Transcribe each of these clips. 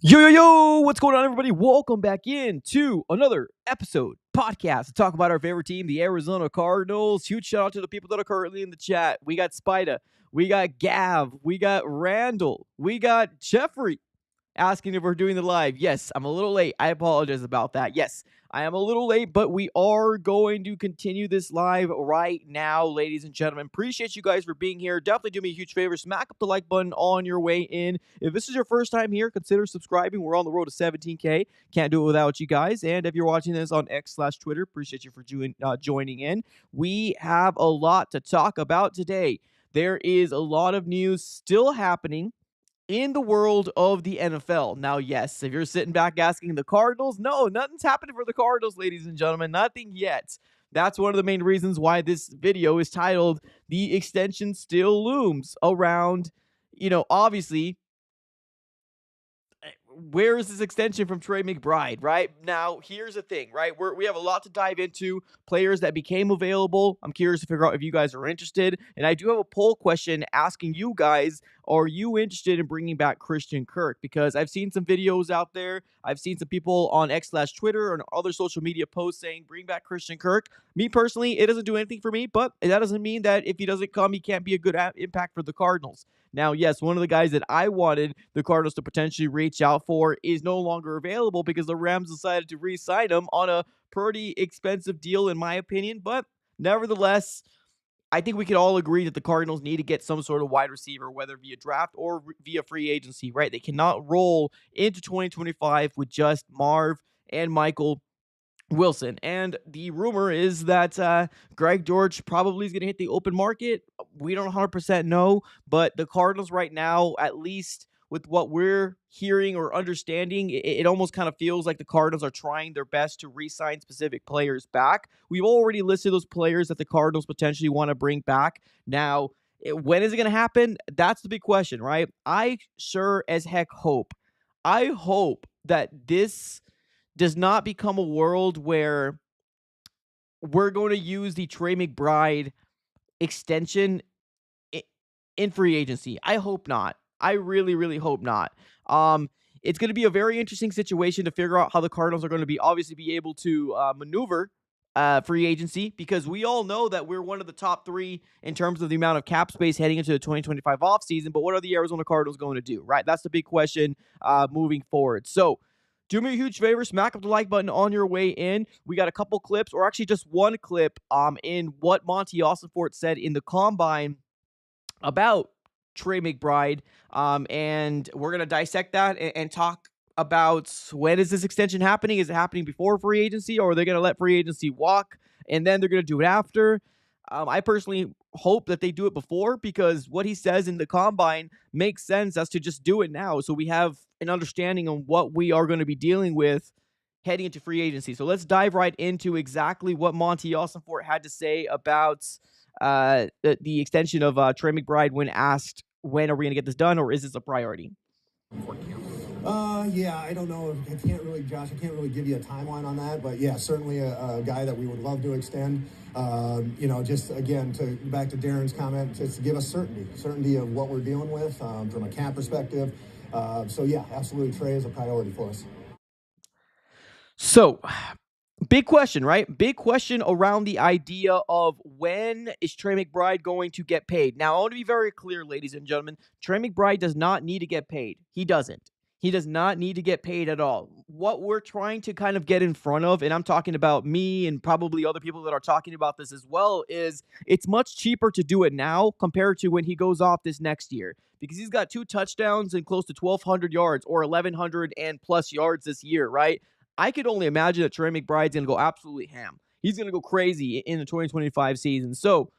Yo, what's going on, everybody? Welcome back in to another episode podcast to talk about our favorite team, the Arizona Cardinals. Huge shout out to the people that are currently in the chat. We got Spida, we got Gav, we got Randall, we got Jeffrey asking if we're doing the live. Yes, I'm a little late. I apologize about that. Yes, I am a little late, but we are going to continue this live right now, ladies and gentlemen. Appreciate you guys for being here. Definitely do me a huge favor. Smack up the like button on your way in. If this is your first time here, consider subscribing. We're on the road to 17K. Can't do it without you guys. And if you're watching this on X/Twitter, appreciate you for joining in. We have a lot to talk about today. There is a lot of news still happening in the world of the NFL. Now, yes, if you're sitting back asking the Cardinals, no, nothing's happening for the Cardinals, ladies and gentlemen. Nothing yet. That's one of the main reasons why this video is titled "The Extension Still Looms Around." Obviously, where is this extension from Trey McBride, right? Now, here's the thing, right? We have a lot to dive into. Players that became available. I'm curious to figure out if you guys are interested. And I do have a poll question asking you guys, are you interested in bringing back Christian Kirk? Because I've seen some videos out there. I've seen some people on X/Twitter and other social media posts saying, bring back Christian Kirk. Me personally, it doesn't do anything for me, but that doesn't mean that if he doesn't come, he can't be a good impact for the Cardinals. Now, yes, one of the guys that I wanted the Cardinals to potentially reach out for is no longer available because the Rams decided to re-sign him on a pretty expensive deal, in my opinion. But nevertheless, I think we could all agree that the Cardinals need to get some sort of wide receiver, whether via draft or via free agency, right? They cannot roll into 2025 with just Marv and Michael Wilson. And the rumor is that Greg George probably is going to hit the open market. We don't 100% know, but the Cardinals right now, at least with what we're hearing or understanding, it almost kind of feels like the Cardinals are trying their best to re-sign specific players back. We've already listed those players that the Cardinals potentially want to bring back. Now, when is it going to happen? That's the big question, right? I sure as heck hope. I hope that this does not become a world where we're going to use the Trey McBride extension in free agency. I hope not. I really, really hope not. It's going to be a very interesting situation to figure out how the Cardinals are going to be able to maneuver free agency, because we all know that we're one of the top three in terms of the amount of cap space heading into the 2025 offseason. But what are the Arizona Cardinals going to do, right? That's the big question moving forward. So, do me a huge favor, smack up the like button on your way in. We got a couple clips, or actually just one clip, in what Monty Ossenfort said in the Combine about Trey McBride, and we're going to dissect that and talk about when is this extension happening? Is it happening before free agency, or are they going to let free agency walk, and then they're going to do it after? I personally hope that they do it before, because what he says in the Combine makes sense as to just do it now, so we have an understanding of what we are going to be dealing with heading into free agency. So let's dive right into exactly what Monty Ossenfort had to say about the extension of Trey McBride when asked, when are we going to get this done, or is this a priority? Yeah, I don't know. Josh, I can't really give you a timeline on that, but yeah, certainly a guy that we would love to extend. Just again, back to Darren's comment, just to give us certainty of what we're dealing with from a cap perspective. So yeah, absolutely, Trey is a priority for us. So, big question, right? Big question around the idea of when is Trey McBride going to get paid. Now, I want to be very clear, ladies and gentlemen. Trey McBride does not need to get paid. He doesn't. He does not need to get paid at all. What we're trying to kind of get in front of, and I'm talking about me and probably other people that are talking about this as well, is it's much cheaper to do it now compared to when he goes off this next year, because he's got 2 touchdowns and close to 1,200 yards or 1,100 and plus yards this year, right? I could only imagine that Trey McBride's going to go absolutely ham. He's going to go crazy in the 2025 season. So,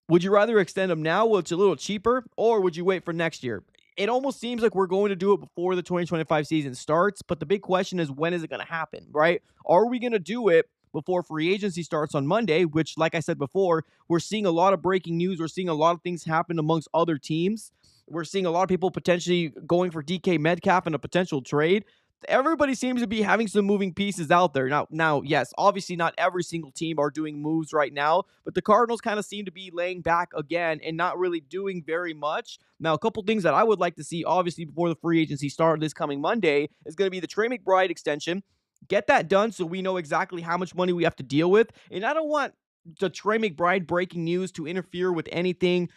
would you rather extend him now, which is a little cheaper, or would you wait for next year? It almost seems like we're going to do it before the 2025 season starts, but the big question is, when is it going to happen, right? Are we going to do it before free agency starts on Monday, which, like I said before, we're seeing a lot of breaking news. We're seeing a lot of things happen amongst other teams. We're seeing a lot of people potentially going for DK Metcalf in a potential trade. everybody seems to be having some moving pieces out there. Now, yes, obviously not every single team are doing moves right now, but the Cardinals kind of seem to be laying back again and not really doing very much. Now, a couple things that I would like to see, obviously, before the free agency start this coming Monday is going to be the Trey McBride extension. Get that done so we know exactly how much money we have to deal with. And I don't want the Trey McBride breaking news to interfere with anything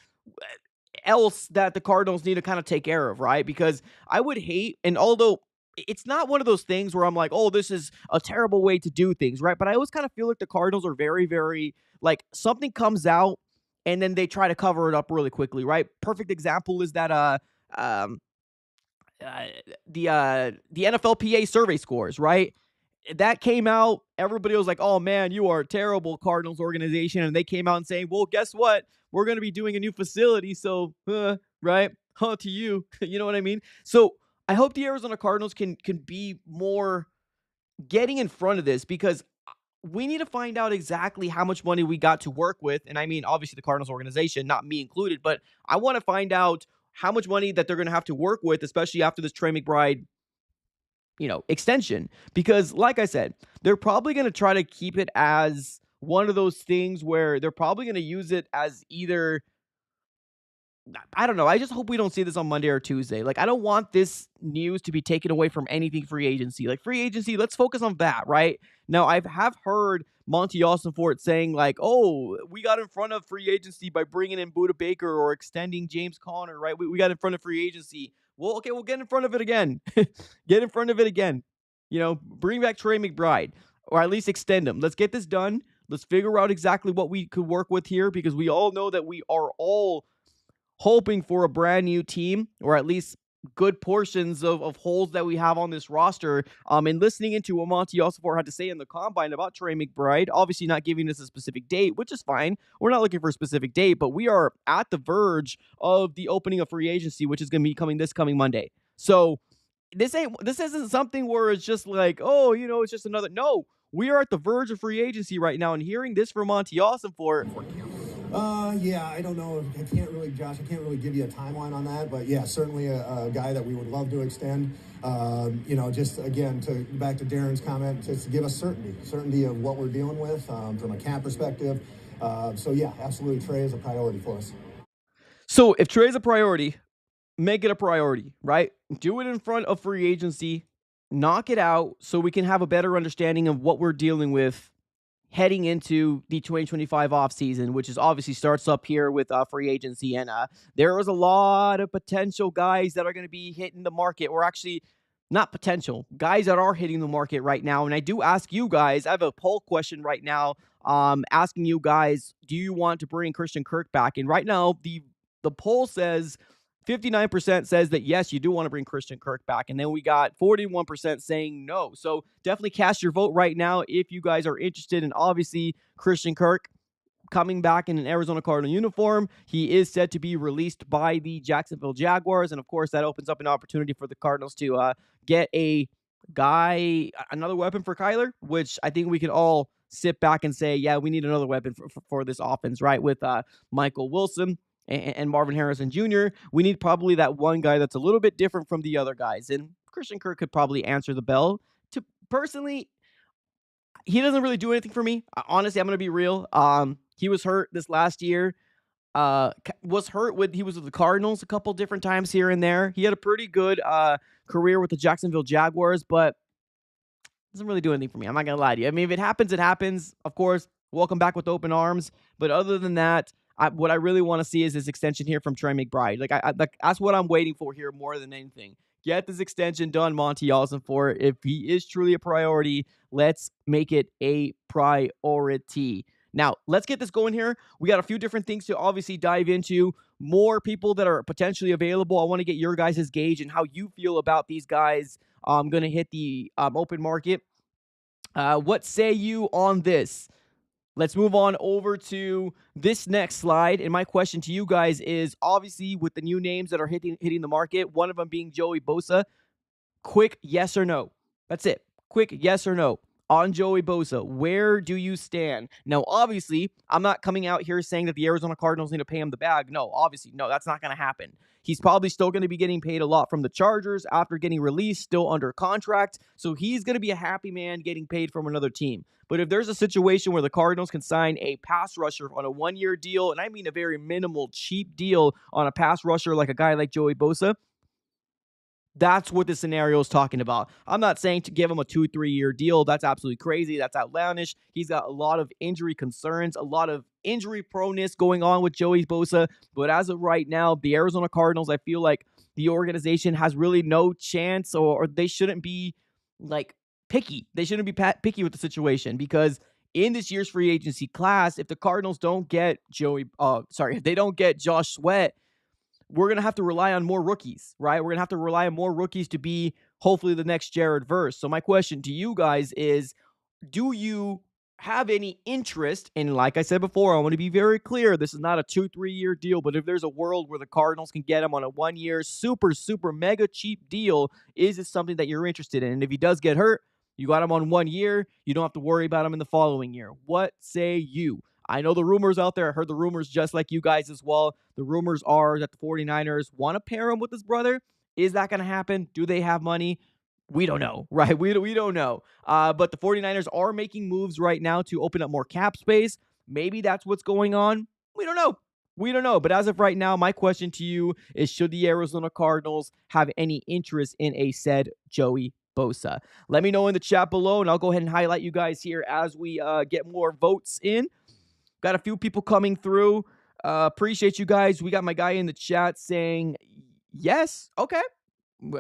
else that the Cardinals need to kind of take care of, right? Because I would hate, and although it's not one of those things where I'm like, oh, this is a terrible way to do things, right? But I always kind of feel like the Cardinals are very, very like something comes out and then they try to cover it up really quickly, right? Perfect example is that um uh the NFLPA survey scores, right? That came out, everybody was like, "Oh man, you are a terrible Cardinals organization," and they came out and saying, "Well, guess what? We're going to be doing a new facility, so right, huh to you." You know what I mean? So I hope the Arizona Cardinals can be more getting in front of this because we need to find out exactly how much money we got to work with, and I mean obviously the Cardinals organization, not me included, but I want to find out how much money that they're going to have to work with, especially after this Trey McBride extension. Because, like I said, they're probably going to try to keep it as one of those things where they're probably going to use it as either, I don't know. I just hope we don't see this on Monday or Tuesday. Like, I don't want this news to be taken away from anything free agency. Like, free agency, let's focus on that, right? Now, I have heard Monty Fort saying, like, oh, we got in front of free agency by bringing in Buda Baker or extending James Conner, right? We got in front of free agency. Well, okay, we'll get in front of it again. Get in front of it again. Bring back Trey McBride or at least extend him. Let's get this done. Let's figure out exactly what we could work with here because we all know that we are all hoping for a brand new team or at least good portions of holes that we have on this roster. And listening into what Monty Fort had to say in the combine about Trey McBride, obviously not giving us a specific date, which is fine. We're not looking for a specific date, but we are at the verge of the opening of free agency, which is going to be coming this coming Monday. So this isn't something where it's just like, oh, it's just another. No, we are at the verge of free agency right now, and hearing this from Monty Fort. Yeah, I don't know. Josh, I can't really give you a timeline on that, but yeah, certainly a guy that we would love to extend. Just again, back to Darren's comment, to give us certainty of what we're dealing with from a cap perspective. So yeah, absolutely, Trey is a priority for us. So if Trey's a priority, make it a priority, right? Do it in front of free agency, knock it out so we can have a better understanding of what we're dealing with heading into the 2025 offseason, which is obviously starts up here with free agency. And there is a lot of potential guys that are going to be hitting the market, or actually not potential, guys that are hitting the market right now. And I do ask you guys, I have a poll question right now asking you guys, do you want to bring Christian Kirk back? And right now, the poll says 59% says that yes, you do want to bring Christian Kirk back. And then we got 41% saying no. So definitely cast your vote right now if you guys are interested in obviously Christian Kirk coming back in an Arizona Cardinal uniform. He is set to be released by the Jacksonville Jaguars. And of course, that opens up an opportunity for the Cardinals to get another weapon for Kyler, which I think we can all sit back and say, yeah, we need another weapon for this offense, right? With Michael Wilson and Marvin Harrison Jr., we need probably that one guy that's a little bit different from the other guys. And Christian Kirk could probably answer the bell. Personally, he doesn't really do anything for me. Honestly, I'm going to be real. He was hurt this last year. He was with the Cardinals a couple different times here and there. He had a pretty good career with the Jacksonville Jaguars, but doesn't really do anything for me. I'm not going to lie to you. I mean, if it happens, it happens. Of course, welcome back with open arms. But other than that, what I really want to see is this extension here from Trey McBride. That's what I'm waiting for here more than anything. Get this extension done, Monty Fort. If he is truly a priority, let's make it a priority. Now, let's get this going here. We got a few different things to obviously dive into. More people that are potentially available. I want to get your guys' gauge and how you feel about these guys going to hit the open market. What say you on this? Let's move on over to this next slide. And my question to you guys is, obviously, with the new names that are hitting the market, one of them being Joey Bosa, quick yes or no. That's it. Quick yes or no. on Joey Bosa. Where do you stand? Now, obviously, I'm not coming out here saying that the Arizona Cardinals need to pay him the bag. No, obviously, no, that's not going to happen. He's probably still going to be getting paid a lot from the Chargers after getting released, still under contract. So he's going to be a happy man getting paid from another team. But if there's a situation where the Cardinals can sign a pass rusher on a 1-year deal, and I mean a very minimal, cheap deal on a pass rusher like a guy like Joey Bosa, that's what the scenario is talking about. I'm not saying to give him a 2-3 year deal. That's absolutely crazy. That's outlandish. He's got a lot of injury concerns, a lot of injury proneness going on with Joey Bosa. But as of right now, the Arizona Cardinals, I feel like the organization has really no chance, or they shouldn't be like picky. They shouldn't be picky with the situation, because in this year's free agency class, if the Cardinals don't get if they don't get Josh Sweat, we're going to have to rely on more rookies, right? We're going to have to rely on more rookies to be hopefully the next Jared Verse. So my question to you guys is, do you have any interest? And like I said before, I want to be very clear. This is not a 2-3 year deal, but if there's a world where the Cardinals can get him on a 1-year, super mega cheap deal, is it something that you're interested in? And if he does get hurt, you got him on 1 year. You don't have to worry about him in the following year. What say you? I know the rumors out there. I heard the rumors just like you guys as well. The rumors are that the 49ers want to pair him with his brother. Is that going to happen? Do they have money? We don't know, right? We don't know. But the 49ers are making moves right now to open up more cap space. Maybe that's what's going on. We don't know. We don't know. But as of right now, my question to you is, should the Arizona Cardinals have any interest in a said Joey Bosa? Let me know in the chat below, and I'll go ahead and highlight you guys here as we get more votes in. Got a few people coming through. Appreciate you guys. We got my guy in the chat saying yes. Okay.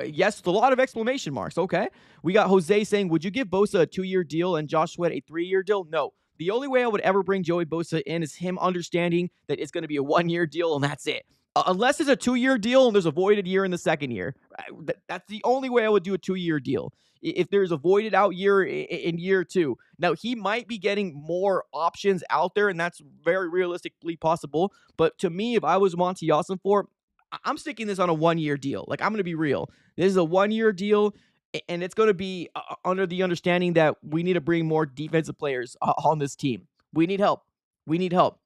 Yes, with a lot of exclamation marks. Okay. We got Jose saying, would you give Bosa a 2-year deal and Josh Sweat a 3-year deal? No. The only way I would ever bring Joey Bosa in is him understanding that it's going to be a 1-year deal and that's it. Unless it's a 2-year deal and there's a voided year in the second year. That's the only way I would do a 2-year deal. If there's a voided out year in year 2. Now, he might be getting more options out there, and that's very realistically possible. But to me, if I was Monty Ossenfort, I'm sticking this on a 1-year deal. Like, I'm going to be real. This is a 1-year deal, and it's going to be under the understanding that we need to bring more defensive players on this team. We need help. We need help.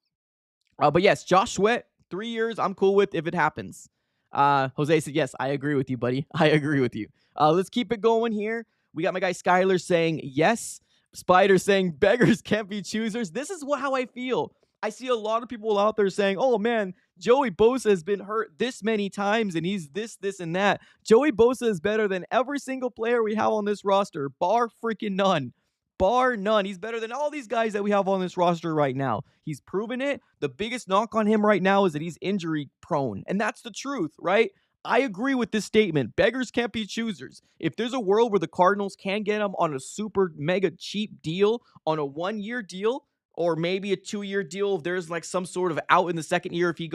But yes, Josh Sweat, 3 years, I'm cool with if it happens. Jose said, yes, I agree with you, buddy. I agree with you. Let's keep it going here. We got my guy Skyler saying yes. Spider saying beggars can't be choosers. This is how I feel. I see a lot of people out there saying, oh man, Joey Bosa has been hurt this many times and he's this, and that. Joey Bosa is better than every single player we have on this roster, bar freaking none. Bar none. He's better than all these guys that we have on this roster right now. He's proven it. The biggest knock on him right now is that he's injury prone. And that's the truth, right? I agree with this statement. Beggars can't be choosers. If there's a world where the Cardinals can get him on a super mega cheap deal, on a 1-year deal, or maybe a 2-year deal, if there's like some sort of out in the second year if he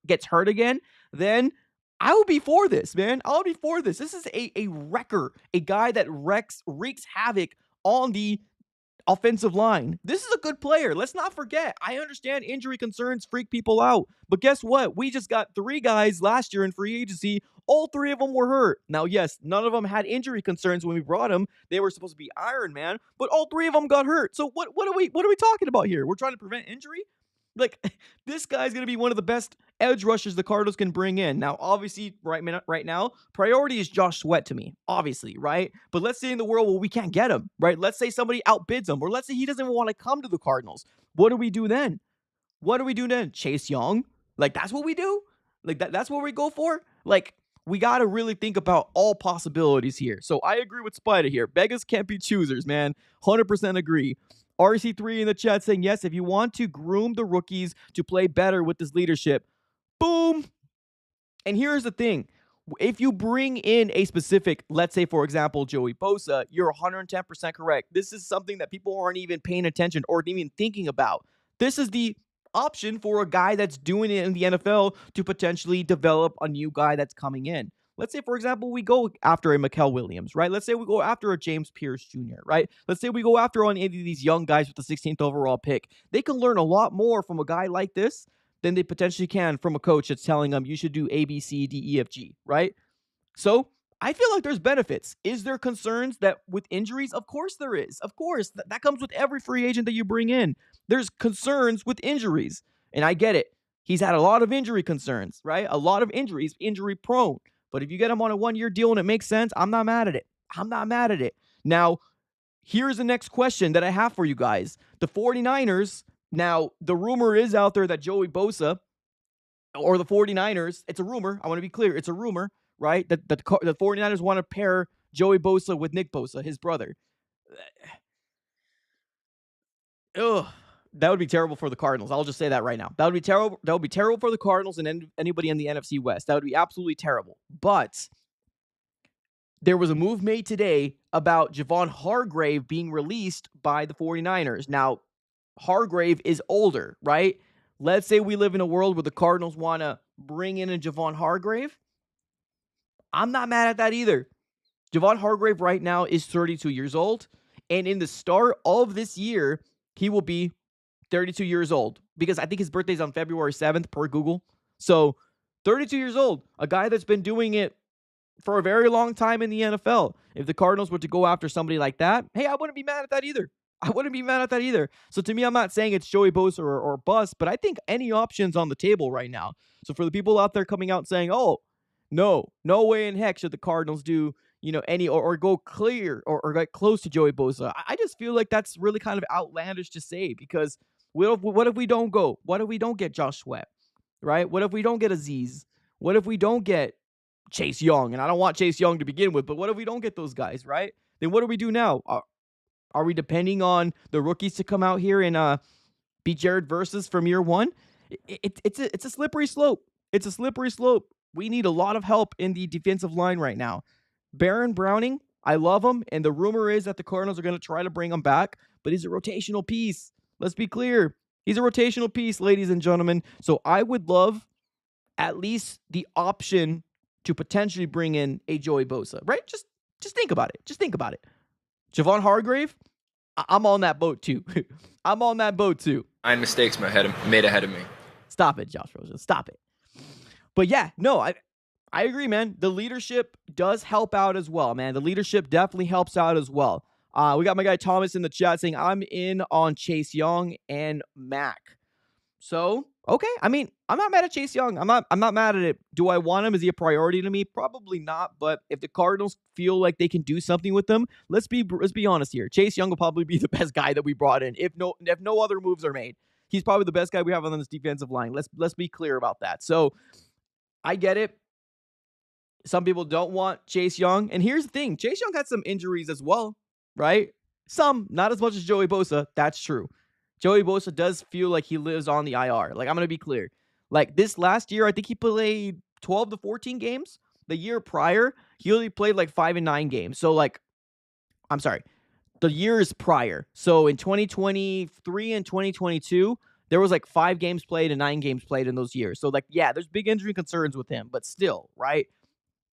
gets hurt again, then I will be for this, man. I'll be for this. This is a wrecker, a guy that wreaks havoc on the offensive line. This is a good player. Let's not forget. I understand injury concerns freak people out. But guess what? We just got 3 guys last year in free agency. All 3 of them were hurt. Now, yes, none of them had injury concerns when we brought them. They were supposed to be Iron Man, but all 3 of them got hurt. So what are we talking about here? We're trying to prevent injury? Like, this guy's going to be one of the best edge rushers the Cardinals can bring in. Now, obviously, right now, priority is Josh Sweat to me, obviously, right? But let's say in the world where we can't get him, right? Let's say somebody outbids him, or let's say he doesn't even want to come to the Cardinals. What do we do then? What do we do then? Chase Young? Like, that's what we do? Like, that's what we go for? Like, we got to really think about all possibilities here. So I agree with Spider here. Beggars can't be choosers, man. 100% agree. RC3 in the chat saying, yes, if you want to groom the rookies to play better with this leadership, boom. And here's the thing. If you bring in a specific, let's say, for example, Joey Bosa, you're 110% correct. This is something that people aren't even paying attention or even thinking about. This is the option for a guy that's doing it in the NFL to potentially develop a new guy that's coming in. Let's say, for example, we go after a Mikael Williams, right? Let's say we go after a James Pierce Jr., right? Let's say we go after any of these young guys with the 16th overall pick. They can learn a lot more from a guy like this than they potentially can from a coach that's telling them you should do A, B, C, D, E, F, G, right? So I feel like there's benefits. Is there concerns that with injuries? Of course there is. Of course. That comes with every free agent that you bring in. There's concerns with injuries. And I get it. He's had a lot of injury concerns, right? A lot of injuries, injury prone. But if you get him on a 1-year deal and it makes sense, I'm not mad at it. I'm not mad at it. Now, here's the next question that I have for you guys. The 49ers, now the rumor is out there that Joey Bosa or the 49ers, it's a rumor. I want to be clear. It's a rumor, right? That the 49ers want to pair Joey Bosa with Nick Bosa, his brother. Ugh. That would be terrible for the Cardinals. I'll just say that right now. That would be terrible. That would be terrible for the Cardinals and anybody in the NFC West. That would be absolutely terrible. But there was a move made today about Javon Hargrave being released by the 49ers. Now, Hargrave is older, right? Let's say we live in a world where the Cardinals want to bring in a Javon Hargrave. I'm not mad at that either. Javon Hargrave right now is 32 years old. And in the start of this year, he will be 32 years old because I think his birthday's on February 7th per Google. So 32 years old, a guy that's been doing it for a very long time in the NFL. If the Cardinals were to go after somebody like that, hey, I wouldn't be mad at that either. So to me, I'm not saying it's Joey Bosa or bust, but I think any option's on the table right now. So for the people out there coming out saying, oh, no way in heck should the Cardinals do, any or go clear or get close to Joey Bosa. I just feel like that's really kind of outlandish to say because what if we don't go? What if we don't get Josh Sweat, right? What if we don't get Aziz? What if we don't get Chase Young? And I don't want Chase Young to begin with, but what if we don't get those guys, right? Then what do we do now? Are we depending on the rookies to come out here and be Jared Versus from year one? It's a slippery slope. It's a slippery slope. We need a lot of help in the defensive line right now. Baron Browning, I love him, and the rumor is that the Cardinals are going to try to bring him back, but he's a rotational piece. Let's be clear. He's a rotational piece, ladies and gentlemen. So I would love at least the option to potentially bring in a Joey Bosa, right? Just think about it. Just think about it. Javon Hargrave, I'm on that boat too. I'm on that boat too. 9 mistakes made ahead of me. Stop it, Josh Rosen. Stop it. But yeah, no, I agree, man. The leadership does help out as well, man. The leadership definitely helps out as well. We got my guy Thomas in the chat saying, I'm in on Chase Young and Mac. So, okay. I mean, I'm not mad at Chase Young. I'm not mad at it. Do I want him? Is he a priority to me? Probably not. But if the Cardinals feel like they can do something with him, let's be honest here. Chase Young will probably be the best guy that we brought in if no other moves are made. He's probably the best guy we have on this defensive line. Let's be clear about that. So, I get it. Some people don't want Chase Young. And here's the thing. Chase Young had some injuries as well, right? Some, not as much as Joey Bosa. That's true. Joey Bosa does feel like he lives on the IR. Like, I'm going to be clear. Like, this last year, I think he played 12 to 14 games. The year prior, he only played like 5 and 9 games. So, like, I'm sorry. The years prior. So, in 2023 and 2022, there was like 5 games played and 9 games played in those years. So, like, yeah, there's big injury concerns with him. But still, right?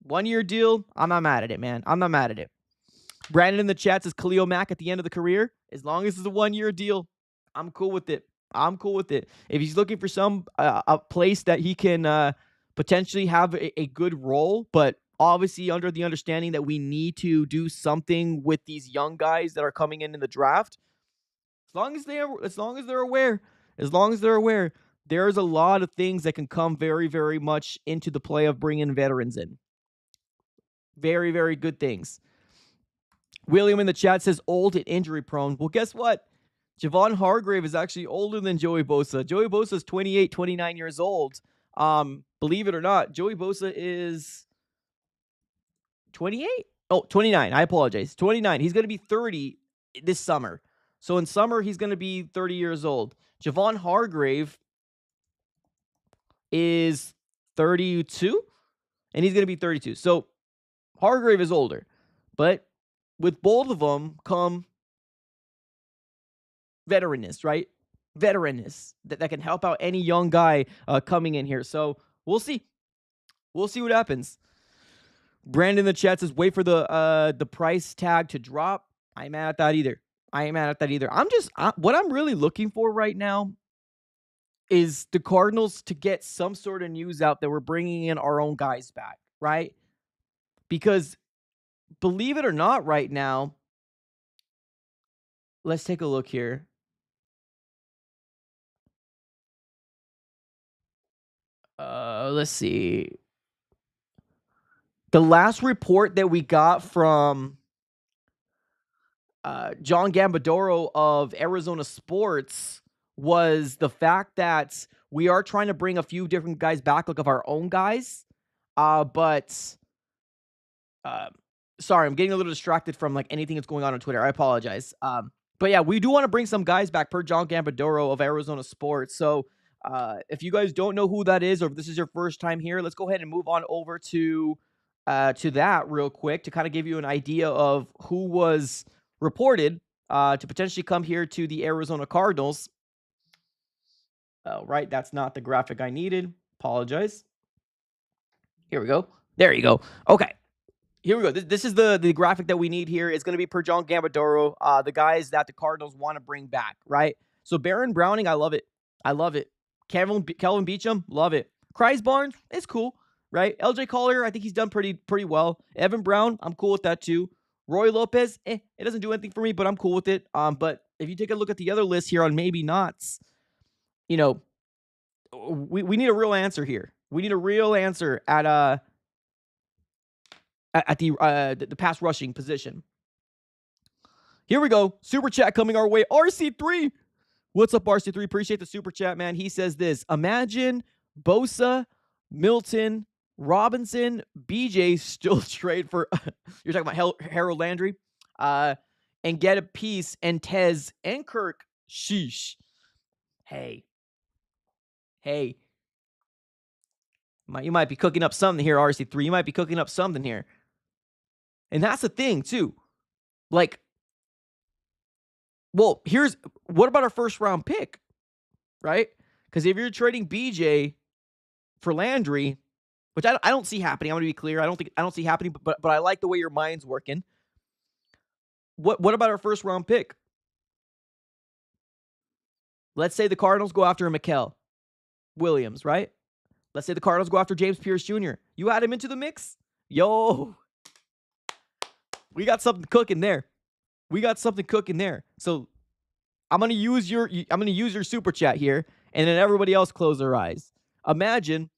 1-year deal, I'm not mad at it, man. I'm not mad at it. Brandon in the chat says Khalil Mack at the end of the career. As long as it's a 1-year deal, I'm cool with it. I'm cool with it. If he's looking for some a place that he can potentially have a good role, but obviously under the understanding that we need to do something with these young guys that are coming in the draft, as long as they're aware, there's a lot of things that can come very, very much into the play of bringing veterans in. Very, very good things. William in the chat says old and injury prone. Well, guess what? Javon Hargrave is actually older than Joey Bosa. Joey Bosa is 28, 29 years old. Believe it or not, Joey Bosa is 28? Oh, 29. I apologize. 29. He's going to be 30 this summer. So in summer, he's going to be 30 years old. Javon Hargrave is 32, and he's going to be 32. So Hargrave is older. But with both of them come veteranness, right? Veteranness that can help out any young guy coming in here. So we'll see. We'll see what happens. Brandon in the chat says, wait for the price tag to drop. I ain't mad at that either. What I'm really looking for right now is the Cardinals to get some sort of news out that we're bringing in our own guys back, right? Because believe it or not, right now, let's take a look here. Let's see. The last report that we got from John Gambadoro of Arizona Sports was the fact that we are trying to bring a few different guys back, like of our own guys. But sorry, I'm getting a little distracted from like anything that's going on Twitter. I apologize. But yeah, we do want to bring some guys back per John Gambadoro of Arizona Sports. So if you guys don't know who that is, or if this is your first time here, let's go ahead and move on over to that real quick to kind of give you an idea of who was reported to potentially come here to the Arizona Cardinals. Right, that's not the graphic I needed. Apologize. Here we go. There you go. Okay. Here we go. This is the graphic that we need here. It's going to be per John Gambadoro, the guys that the Cardinals want to bring back, right? So Baron Browning, I love it. I love it. Kelvin Beachum, love it. Kryes Barnes, it's cool, right? LJ Collier, I think he's done pretty well. Evan Brown, I'm cool with that too. Roy Lopez, it doesn't do anything for me, but I'm cool with it. But if you take a look at the other list here on maybe nots, you know, we need a real answer here. We need a real answer at the pass rushing position. Here we go. Super chat coming our way. RC3. What's up, RC3? Appreciate the super chat, man. He says this. Imagine Bosa, Milton, Robinson, BJ still trade for, you're talking about Harold Landry, and get a piece, and Tez and Kirk. Sheesh. Hey. You might be cooking up something here, RC3. You might be cooking up something here. And that's the thing, too. Like, well, what about our first round pick, right? Because if you're trading BJ for Landry, which I don't see happening, I'm going to be clear. I don't see happening, but I like the way your mind's working. What about our first round pick? Let's say the Cardinals go after Mikael Williams, right? Let's say the Cardinals go after James Pierce Jr. You add him into the mix? Yo, we got something cooking there. So I'm gonna use your super chat here, and then everybody else close their eyes. Imagine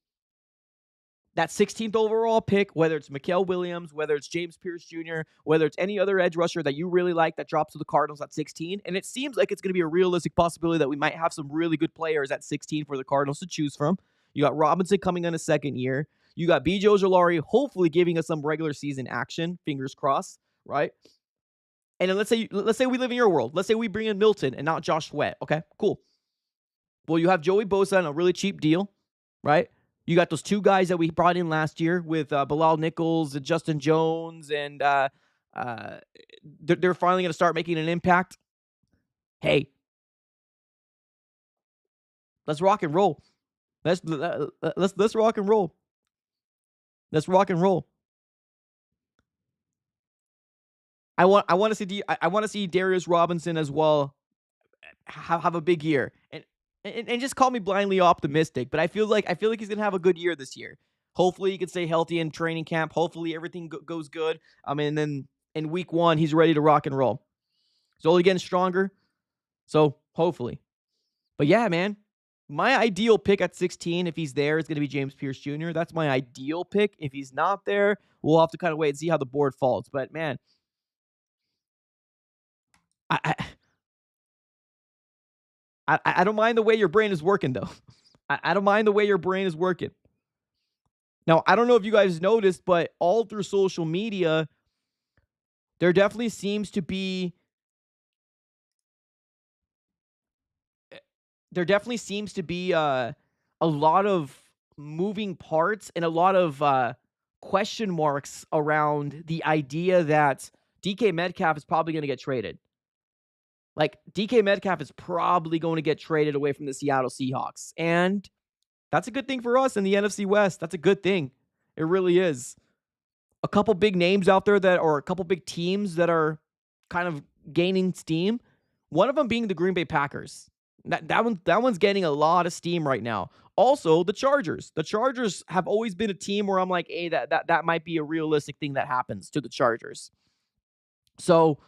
that 16th overall pick, whether it's Mikael Williams, whether it's James Pierce Jr., whether it's any other edge rusher that you really like that drops to the Cardinals at 16, and it seems like it's going to be a realistic possibility that we might have some really good players at 16 for the Cardinals to choose from. You got Robinson coming in a second year. You got B.J. Ojulari hopefully giving us some regular season action. Fingers crossed, right? And then let's say we live in your world. Let's say we bring in Milton and not Josh Sweat. Okay, cool. Well, you have Joey Bosa on a really cheap deal, right? You got those two guys that we brought in last year with Bilal Nichols and Justin Jones, and they're finally going to start making an impact. Hey, let's rock and roll. Let's rock and roll. Let's rock and roll. I want to see Darius Robinson as well have a big year, and just call me blindly optimistic, but I feel like he's gonna have a good year this year. Hopefully he can stay healthy in training camp. Hopefully everything goes good. I mean, then in week 1 he's ready to rock and roll. He's only getting stronger, so hopefully. But yeah, man, my ideal pick at 16, if he's there, is gonna be James Pierce Jr. That's my ideal pick. If he's not there, we'll have to kind of wait and see how the board falls. But man, I don't mind the way your brain is working, though. I don't mind the way your brain is working. Now, I don't know if you guys noticed, but all through social media, there definitely seems to be a lot of moving parts and a lot of question marks around the idea that DK Metcalf is probably going to get traded. Like, DK Metcalf is probably going to get traded away from the Seattle Seahawks. And that's a good thing for us in the NFC West. That's a good thing. It really is. A couple big names out there or a couple big teams that are kind of gaining steam. One of them being the Green Bay Packers. That one's getting a lot of steam right now. Also, the Chargers. The Chargers have always been a team where I'm like, hey, that might be a realistic thing that happens to the Chargers. So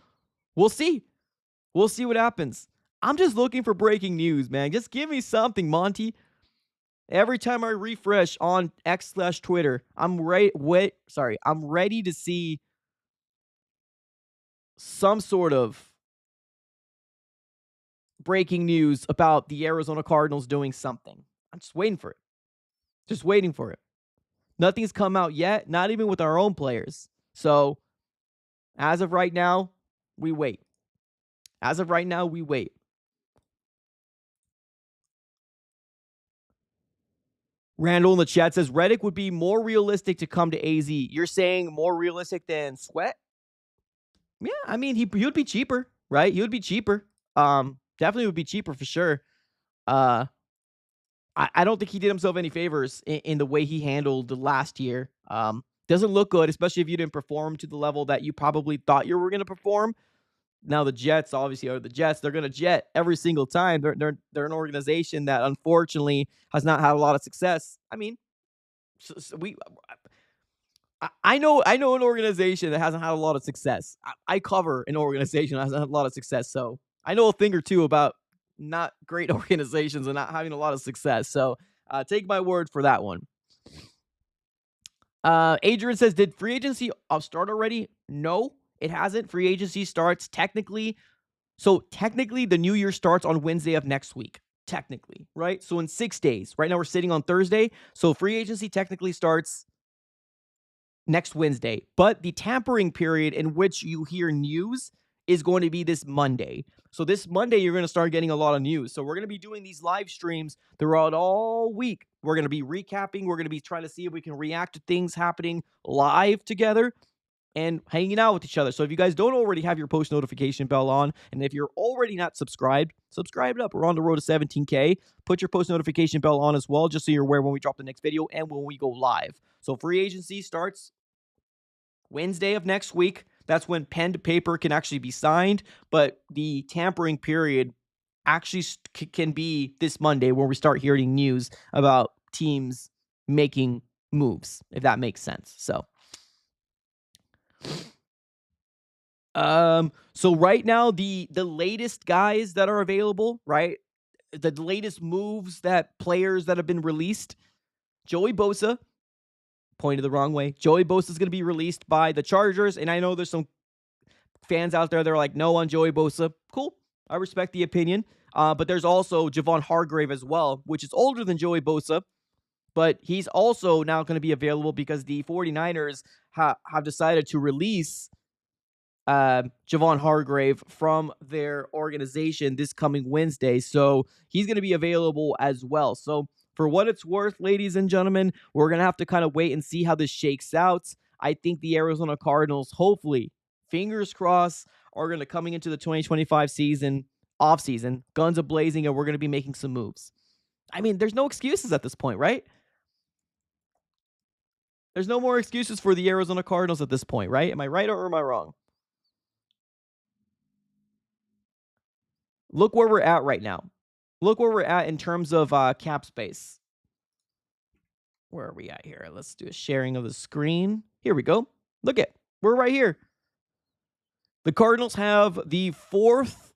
we'll see. We'll see what happens. I'm just looking for breaking news, man. Just give me something, Monty. Every time I refresh on X/Twitter, I'm ready to see some sort of breaking news about the Arizona Cardinals doing something. I'm just waiting for it. Just waiting for it. Nothing's come out yet, not even with our own players. So, as of right now, we wait. As of right now, we wait. Randall in the chat says Reddick would be more realistic to come to AZ. You're saying more realistic than Sweat? Yeah, I mean he would be cheaper, right? He would be cheaper. Definitely would be cheaper for sure. I don't think he did himself any favors in the way he handled the last year. Doesn't look good, especially if you didn't perform to the level that you probably thought you were going to perform. Now the Jets obviously are the Jets. They're going to jet every single time. They're an organization that unfortunately has not had a lot of success. I mean, I know an organization that hasn't had a lot of success. I cover an organization that hasn't had a lot of success, so I know a thing or two about not great organizations and not having a lot of success. So take my word for that one. Adrian says, did free agency start already? No, it hasn't. Free agency starts technically. So technically, the new year starts on Wednesday of next week. Technically, right? So in 6 days. Right now we're sitting on Thursday. So free agency technically starts next Wednesday. But the tampering period in which you hear news is going to be this Monday. So this Monday, you're going to start getting a lot of news. So we're going to be doing these live streams throughout all week. We're going to be recapping. We're going to be trying to see if we can react to things happening live together and hanging out with each other. So if you guys don't already have your post notification bell on, and if you're already not subscribed, subscribe it up. We're on the road to 17K. Put your post notification bell on as well, just so you're aware when we drop the next video and when we go live. So free agency starts Wednesday of next week. That's when pen to paper can actually be signed, but the tampering period actually can be this Monday where we start hearing news about teams making moves, if that makes sense. So right now the latest guys that are available, right? The latest moves that players that have been released, Joey Bosa, pointed the wrong way. Joey Bosa is going to be released by the Chargers, and I know there's some fans out there that are like, no on Joey Bosa. Cool. I respect the opinion. But there's also Javon Hargrave as well, which is older than Joey Bosa, but he's also now going to be available because the 49ers have decided to release Javon Hargrave from their organization this coming Wednesday. So he's going to be available as well. So for what it's worth, ladies and gentlemen, we're going to have to kind of wait and see how this shakes out. I think the Arizona Cardinals, hopefully, fingers crossed, are going to coming into the 2025 season, offseason, guns a-blazing, and we're going to be making some moves. I mean, there's no excuses at this point, right? There's no more excuses for the Arizona Cardinals at this point, right? Am I right or am I wrong? Look where we're at right now. Look where we're at in terms of cap space. Where are we at here? Let's do a sharing of the screen. Here we go. Look at, we're right here. The Cardinals have the 4th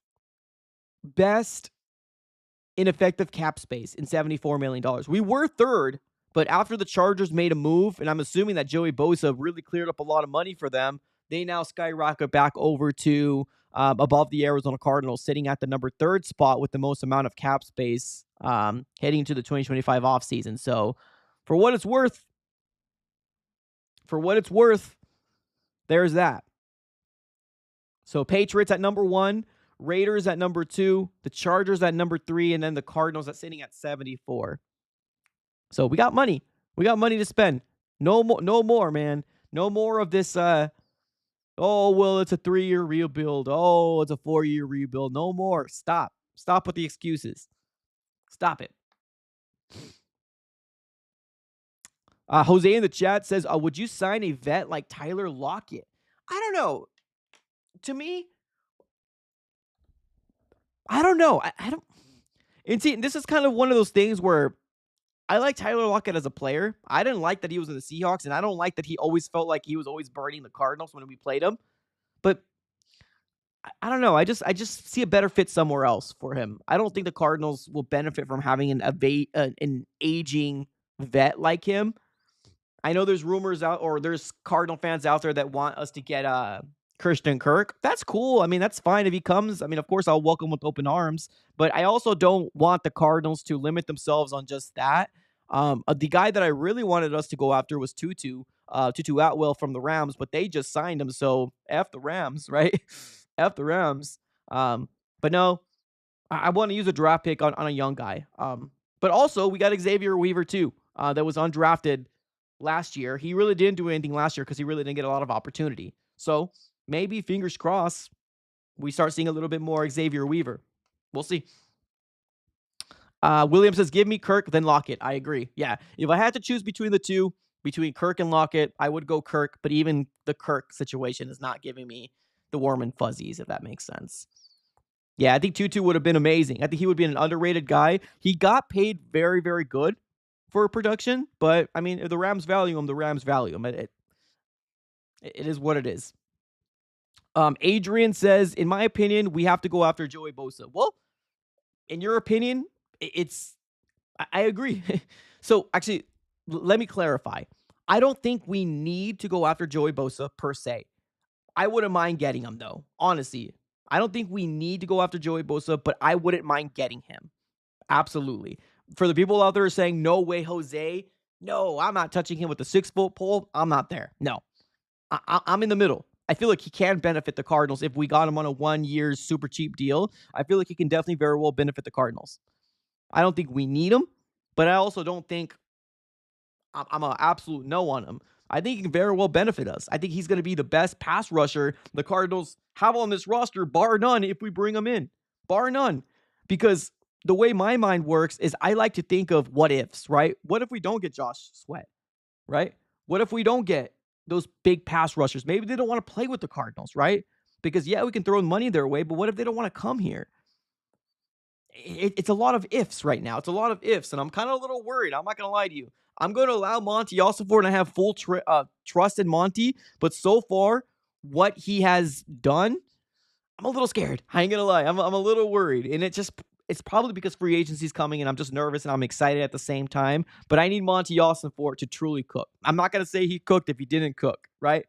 best ineffective cap space in $74 million. We were 3rd, but after the Chargers made a move, and I'm assuming that Joey Bosa really cleared up a lot of money for them, they now skyrocket back over to above the Arizona Cardinals, sitting at the number 3rd spot with the most amount of cap space heading into the 2025 offseason. So for what it's worth, there's that. So Patriots at number 1, Raiders at number 2, the Chargers at number 3, and then the Cardinals sitting at 74. So we got money. We got money to spend. No more, man. No more of this, oh, well, it's a 3-year rebuild. Oh, it's a 4-year rebuild. No more. Stop. Stop with the excuses. Stop it. Jose in the chat says, would you sign a vet like Tyler Lockett? I don't know. To me, I don't know. I don't. And see, this is kind of one of those things where I like Tyler Lockett as a player. I didn't like that he was in the Seahawks, and I don't like that he always felt like he was always burning the Cardinals when we played him. But I don't know. I just see a better fit somewhere else for him. I don't think the Cardinals will benefit from having an aging vet like him. I know there's rumors out, or there's Cardinal fans out there that want us to get Christian Kirk. That's cool. I mean, that's fine if he comes. I mean, of course, I'll welcome with open arms. But I also don't want the Cardinals to limit themselves on just that. The guy that I really wanted us to go after was Tutu Atwell from the Rams, but they just signed him. So F the Rams, right? F the Rams. But no, I want to use a draft pick on a young guy. But also we got Xavier Weaver too, that was undrafted last year. He really didn't do anything last year because he really didn't get a lot of opportunity. So maybe, fingers crossed, we start seeing a little bit more Xavier Weaver. We'll see. William says, give me Kirk, then Lockett. I agree. Yeah. If I had to choose between the two, between Kirk and Lockett, I would go Kirk, but even the Kirk situation is not giving me the warm and fuzzies, if that makes sense. Yeah, I think Tutu would have been amazing. I think he would be an underrated guy. He got paid very, very good for production, but I mean, if the Rams value him, the Rams value him. It is what it is. Adrian says, in my opinion, we have to go after Joey Bosa. Well, in your opinion, I agree. So actually, let me clarify. I don't think we need to go after Joey Bosa per se. I wouldn't mind getting him though. Honestly, I don't think we need to go after Joey Bosa, but I wouldn't mind getting him. Absolutely. For the people out there saying, no way, Jose. No, I'm not touching him with the 6-foot pole. I'm not there. No, I'm in the middle. I feel like he can benefit the Cardinals if we got him on a 1-year super cheap deal. I feel like he can definitely very well benefit the Cardinals. I don't think we need him, but I also don't think I'm an absolute no on him. I think he can very well benefit us. I think he's going to be the best pass rusher the Cardinals have on this roster, bar none, if we bring him in. Bar none. Because the way my mind works is I like to think of what ifs, right? What if we don't get Josh Sweat, right? What if we don't get those big pass rushers? Maybe they don't want to play with the Cardinals, right? Because, yeah, we can throw money their way, but what if they don't want to come here? It's a lot of ifs right now. It's a lot of ifs, and I'm kind of a little worried. I'm not going to lie to you. I'm going to allow Monty Ossenfort, and I have full trust in Monty, but so far, what he has done, I'm a little scared. I ain't going to lie. I'm a little worried, and it's probably because free agency is coming, and I'm just nervous, and I'm excited at the same time, but I need Monty Ossenfort to truly cook. I'm not going to say he cooked if he didn't cook, right?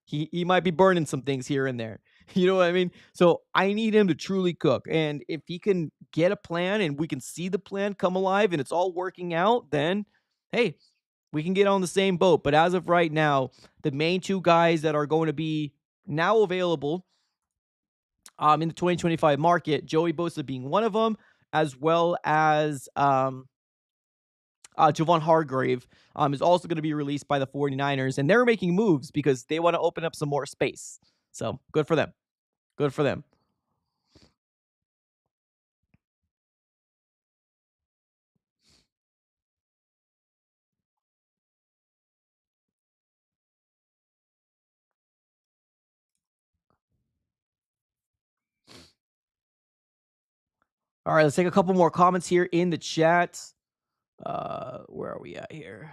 He might be burning some things here and there. You know what I mean? So I need him to truly cook. And if he can get a plan and we can see the plan come alive and it's all working out, then hey, we can get on the same boat. But as of right now, the main two guys that are going to be now available in the 2025 market, Joey Bosa being one of them, as well as Javon Hargrave is also going to be released by the 49ers, and they're making moves because they want to open up some more space. So good for them. Good for them. All right, let's take a couple more comments here in the chat. Where are we at here?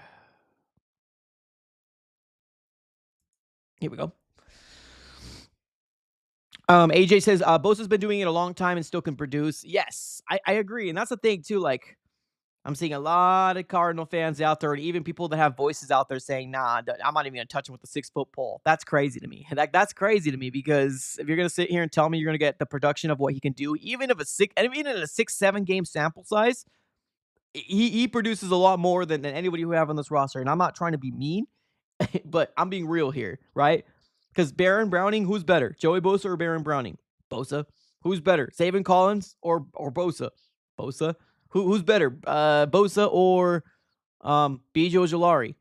Here we go. AJ says, Bosa's been doing it a long time and still can produce. Yes, I agree. And that's the thing, too. Like, I'm seeing a lot of Cardinal fans out there, and even people that have voices out there saying, nah, I'm not even going to touch him with the 6-foot pole. That's crazy to me. That's crazy to me because if you're going to sit here and tell me you're going to get the production of what he can do, even in a 6-7 game sample size, he produces a lot more than anybody who we have on this roster. And I'm not trying to be mean, but I'm being real here, right? Because Baron Browning, who's better? Joey Bosa or Baron Browning? Bosa. Who's better? Zaven Collins or Bosa? Bosa. Who's better? Bosa or Bijo Ojulari?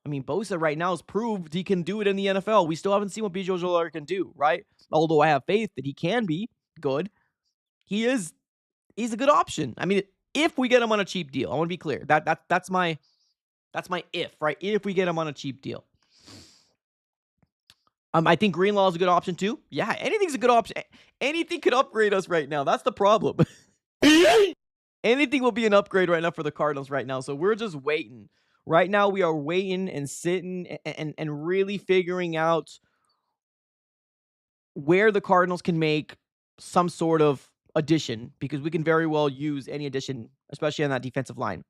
I mean, Bosa right now has proved he can do it in the NFL. We still haven't seen what Bijo Ojulari can do, right? Although I have faith that he can be good. He's a good option. I mean, if we get him on a cheap deal, I want to be clear. That's my if, right? If we get him on a cheap deal. I think Greenlaw is a good option too. Yeah, anything's a good option. Anything could upgrade us right now. That's the problem. Anything will be an upgrade right now for the Cardinals right now. So we're just waiting. Right now, we are waiting and sitting and really figuring out where the Cardinals can make some sort of addition, because we can very well use any addition, especially on that defensive line.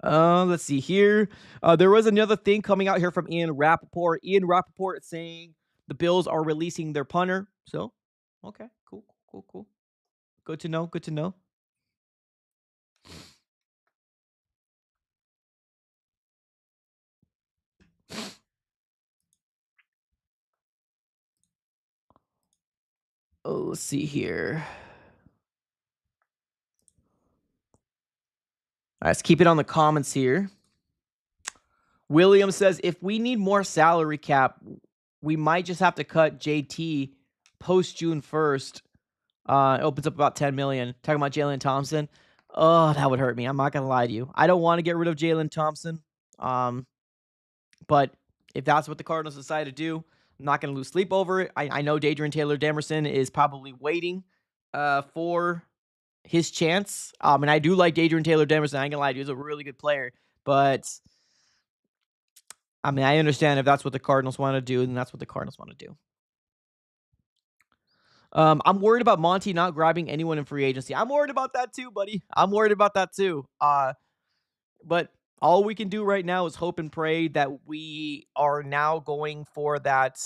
Let's see here. There was another thing coming out here from Ian Rappaport. Ian Rappaport saying the Bills are releasing their punter. So, okay, cool. Good to know. Good to know. Oh, let's see here. All right, let's keep it on the comments here. William says, if we need more salary cap, we might just have to cut JT post June 1st. It opens up about $10 million. Talking about Jalen Thompson. Oh, that would hurt me. I'm not going to lie to you. I don't want to get rid of Jalen Thompson. But if that's what the Cardinals decide to do, I'm not going to lose sleep over it. I know Adrian Taylor-Demerson is probably waiting for his chance. And I do like Adrian Taylor-Demerson. I ain't going to lie to you. He's a really good player. But I mean, I understand if that's what the Cardinals want to do, then that's what the Cardinals want to do. I'm worried about Monty not grabbing anyone in free agency. I'm worried about that too, buddy. I'm worried about that too. But all we can do right now is hope and pray that we are now going for that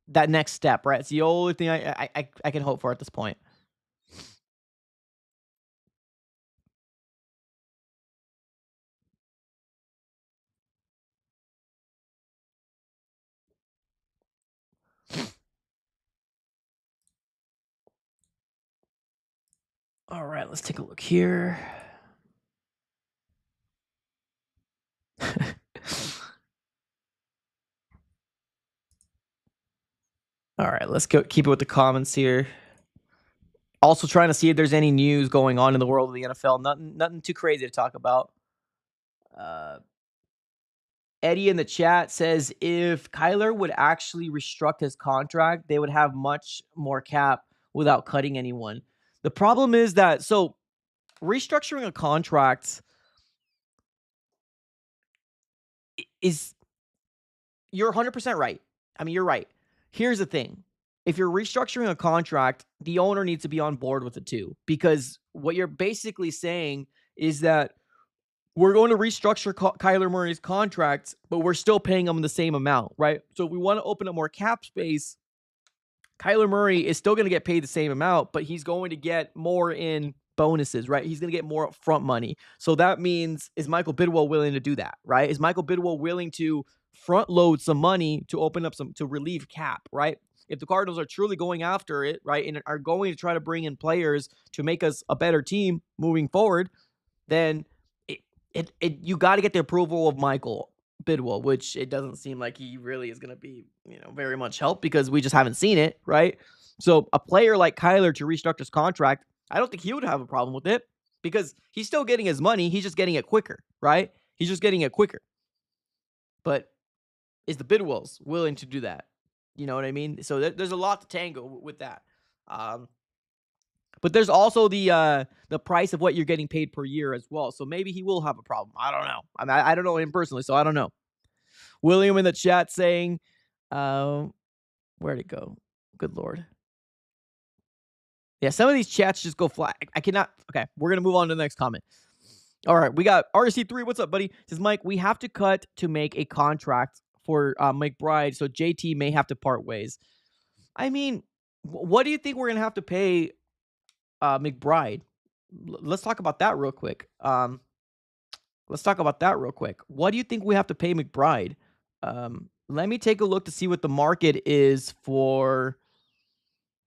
that next step, right? It's the only thing I can hope for at this point. All right, let's take a look here. All right, let's go keep it with the comments here. Also trying to see if there's any news going on in the world of the NFL. Nothing too crazy to talk about. Eddie in the chat says if Kyler would actually restructure his contract, they would have much more cap without cutting anyone. The problem is that, so restructuring a contract is, you're 100% right. I mean, you're right. Here's the thing. If you're restructuring a contract, the owner needs to be on board with it too, because what you're basically saying is that we're going to restructure Kyler Murray's contract, but we're still paying him the same amount, right? So if we want to open up more cap space, Kyler Murray is still going to get paid the same amount, but he's going to get more in bonuses, right? He's going to get more upfront money. So that means, is Michael Bidwell willing to do that, right? Is Michael Bidwell willing to front load some money to open up some, to relieve cap, right? If the Cardinals are truly going after it, right, and are going to try to bring in players to make us a better team moving forward, then you got to get the approval of Michael Bidwell, which it doesn't seem like he really is going to be, very much help, because we just haven't seen it, right? So a player like Kyler to restructure his contract, I don't think he would have a problem with it, because he's still getting his money. He's just getting it quicker, right? He's just getting it quicker. But is the Bidwells willing to do that? You know what I mean? So there's a lot to tango with that. But there's also the price of what you're getting paid per year as well. So maybe he will have a problem. I don't know. I don't know him personally, so I don't know. William in the chat saying, where'd it go? Good Lord. Yeah, some of these chats just go flat. I cannot. Okay, we're going to move on to the next comment. All right, we got RC3. What's up, buddy? Says, Mike, we have to cut to make a contract for McBride, so JT may have to part ways. I mean, what do you think we're going to have to pay McBride? Let's talk about that real quick. What do you think we have to pay McBride? Let me take a look to see what the market is for.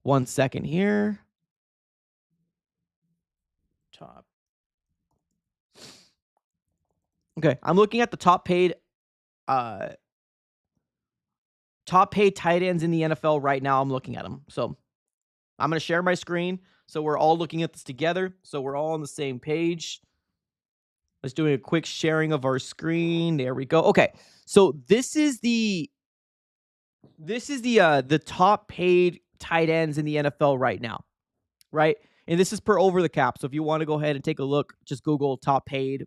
1 second here. Top. Okay, I'm looking at the top paid tight ends in the NFL right now. I'm looking at them. So I'm going to share my screen so we're all looking at this together, so we're all on the same page. Let's do a quick sharing of our screen. There we go. Okay. So this is the top paid tight ends in the NFL right now, right? And this is per over the cap. So if you want to go ahead and take a look, just Google top paid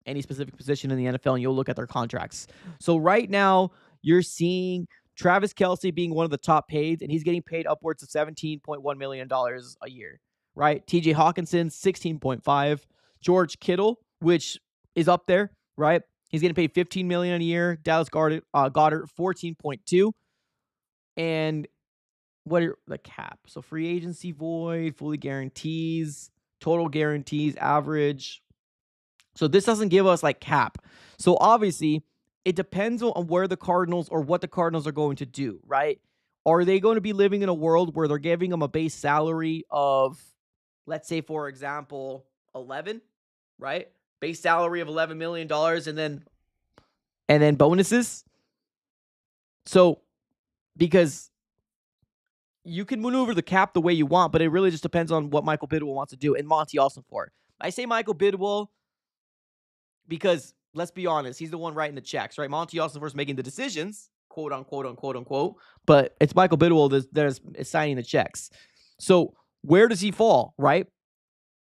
any specific position in the NFL and you'll look at their contracts. So right now, you're seeing Travis Kelce being one of the top paid, and he's getting paid upwards of $17.1 million a year, right? TJ Hawkinson, 16.5. George Kittle, which is up there, right? He's getting paid $15 million a year. Dallas Goddard 14.2. And what are the cap? So free agency void, fully guarantees, total guarantees, average. So this doesn't give us like cap. So obviously, it depends on where the Cardinals or what the Cardinals are going to do, right? Are they going to be living in a world where they're giving them a base salary of, let's say, for example, 11, right? Base salary of $11 million and then bonuses. So because you can maneuver the cap the way you want, but it really just depends on what Michael Bidwell wants to do and Monty Ossenfort. I say Michael Bidwell because let's be honest, he's the one writing the checks, right? Monty Ossenfort's making the decisions, quote unquote, but it's Michael Bidwell that is signing the checks. So where does he fall, right?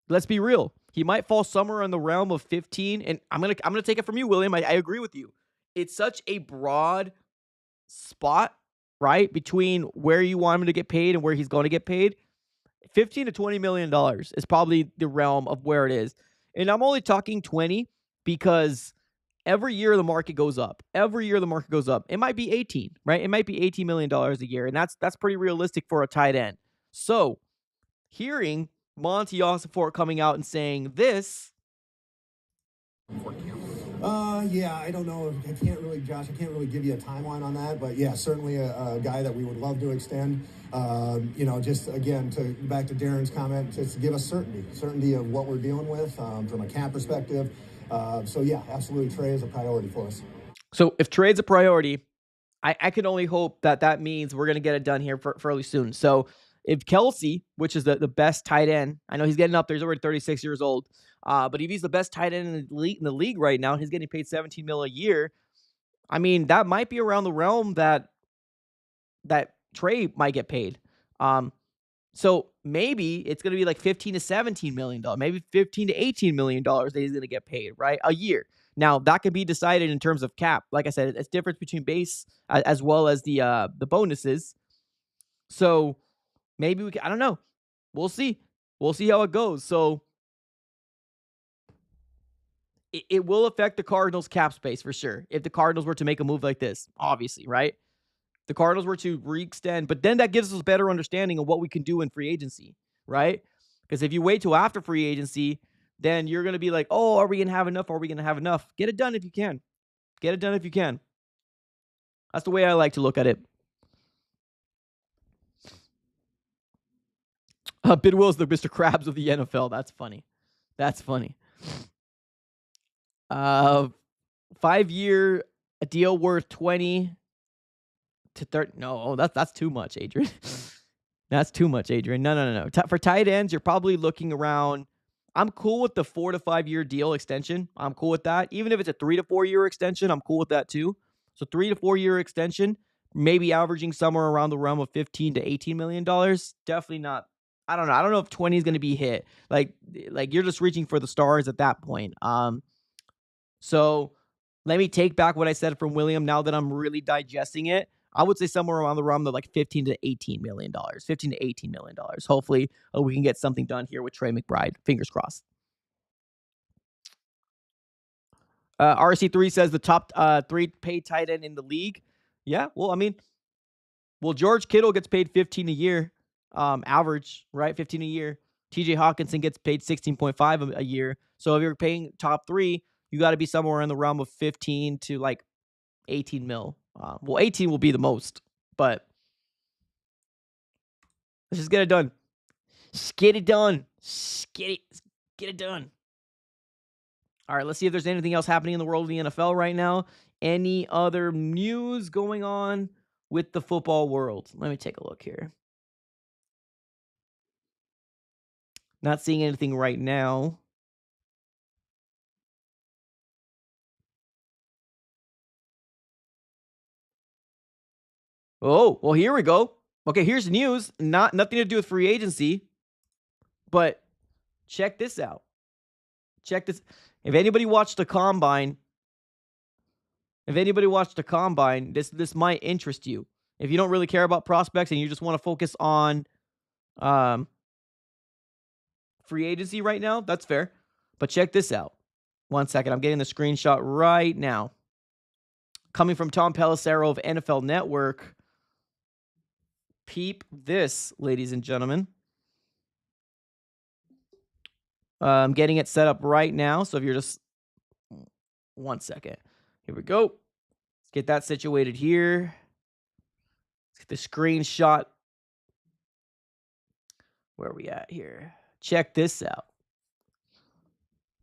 Let's be real. He might fall somewhere in the realm of 15, and I'm gonna take it from you, William. I agree with you. It's such a broad spot, right, between where you want him to get paid and where he's going to get paid. $15 to $20 million is probably the realm of where it is. And I'm only talking 20 because every year the market goes up. Every year the market goes up. It might be 18, right? It might be $18 million a year. And that's pretty realistic for a tight end. So hearing Monty Ossenfort coming out and saying this. Yeah, I don't know. Josh, I can't really give you a timeline on that. But yeah, certainly a guy that we would love to extend. Just again, back to Darren's comment, just to give us certainty of what we're dealing with from a cap perspective. So yeah, absolutely, Trey is a priority for us. So if Trey's a priority, I can only hope that means we're going to get it done here fairly soon. So if Kelce, which is the best tight end, I know he's getting up there. He's already 36 years old. But if he's the best tight end in the league right now, he's getting paid $17 million a year. I mean, that might be around the realm that Trey might get paid. So maybe it's going to be like $15 to $17 million, maybe $15 to $18 million that he's going to get paid, right? A year. Now that could be decided in terms of cap. Like I said, it's difference between base as well as the bonuses. So maybe I don't know. We'll see. We'll see how it goes. So it will affect the Cardinals cap space for sure. If the Cardinals were to make a move like this, obviously, right? The Cardinals were to re-extend, but then that gives us a better understanding of what we can do in free agency, right? Because if you wait till after free agency, then you're going to be like, oh, are we going to have enough? Are we going to have enough? Get it done if you can. Get it done if you can. That's the way I like to look at it. Bidwell's the Mr. Krabs of the NFL. That's funny. That's funny. 5-year deal worth 20 to 30. No, that's too much, Adrian. That's too much, Adrian. No. For tight ends, you're probably looking around. I'm cool with the 4 to 5 year deal extension. I'm cool with that. Even if it's a 3 to 4 year extension, I'm cool with that too. So 3 to 4 year extension, maybe averaging somewhere around the realm of $15 to $18 million. Definitely not. I don't know. I don't know if 20 is going to be hit. Like you're just reaching for the stars at that point. So let me take back what I said from William now that I'm really digesting it. I would say somewhere around the realm of like $15 to $18 million. $15 to $18 million. Hopefully, we can get something done here with Trey McBride. Fingers crossed. RC3 says the top 3 paid tight end in the league. Yeah, well, I mean, George Kittle gets paid 15 a year, average, right? 15 a year. TJ Hawkinson gets paid 16.5 a year. So if you're paying top 3, you got to be somewhere in the realm of 15 to like 18 mil. 18 will be the most, but let's just get it done. Just get it done. Get it done. All right, let's see if there's anything else happening in the world of the NFL right now. Any other news going on with the football world? Let me take a look here. Not seeing anything right now. Oh, well, here we go. Okay, here's the news. Nothing to do with free agency, but check this out. Check this. If anybody watched the combine, this might interest you. If you don't really care about prospects and you just want to focus on free agency right now, that's fair. But check this out. 1 second. I'm getting the screenshot right now. Coming from Tom Pelissero of NFL Network. Peep this, ladies and gentlemen. I'm getting it set up right now. So if you're just 1 second. Here we go. Let's get that situated here. Let's get the screenshot. Where are we at here? Check this out.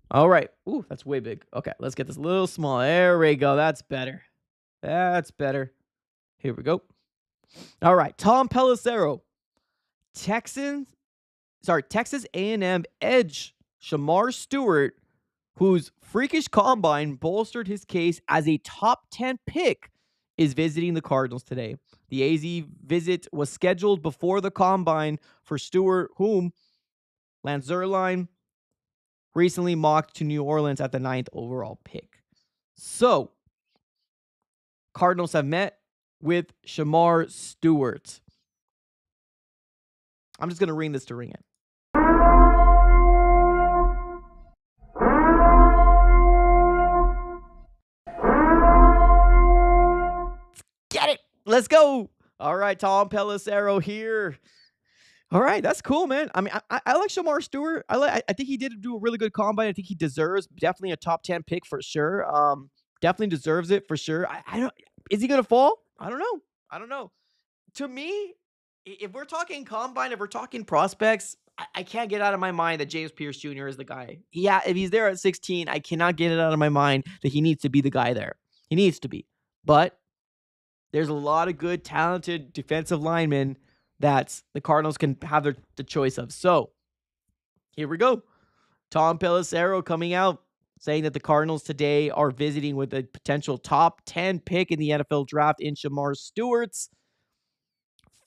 All right. Ooh, that's way big. Okay, let's get this a little small. There we go. That's better. That's better. Here we go. All right. Tom Pelissero. Texas A&M edge Shamar Stewart, whose freakish combine bolstered his case as a top 10 pick, is visiting the Cardinals today. The AZ visit was scheduled before the combine for Stewart, whom Lance Zierlein recently mocked to New Orleans at the 9th overall pick. So, Cardinals have met with Shamar Stewart. I'm just going to ring this to ring it. Get it. Let's go. All right, Tom Pelissero here. All right, that's cool, man. I mean, I like Shamar Stewart. I think he did do a really good combine. I think he deserves definitely a top 10 pick for sure. Definitely deserves it for sure. I don't. Is he gonna fall? I don't know. To me, if we're talking combine, if we're talking prospects, I can't get out of my mind that James Pierce Jr. is the guy. Yeah, if he's there at 16, I cannot get it out of my mind that he needs to be the guy there. He needs to be. But there's a lot of good, talented defensive linemen that the Cardinals can have the choice of. So, here we go. Tom Pelissero coming out saying that the Cardinals today are visiting with a potential top 10 pick in the NFL draft in Shamar Stewart's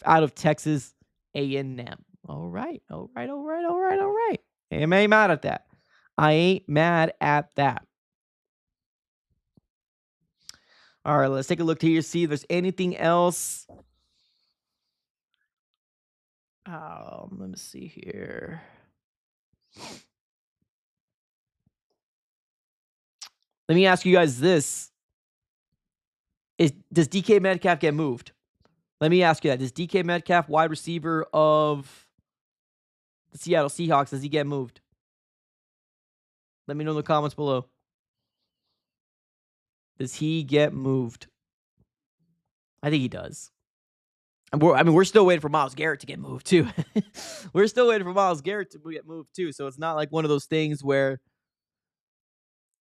out of Texas A&M. All right. I ain't mad at that. All right, let's take a look here, see if there's anything else. Let me see here. Let me ask you guys this. Does DK Metcalf get moved? Let me ask you that. Does DK Metcalf, wide receiver of the Seattle Seahawks, does he get moved? Let me know in the comments below. Does he get moved? I think he does. We're still waiting for Myles Garrett to get moved too. We're still waiting for Myles Garrett to get moved too. So it's not like one of those things where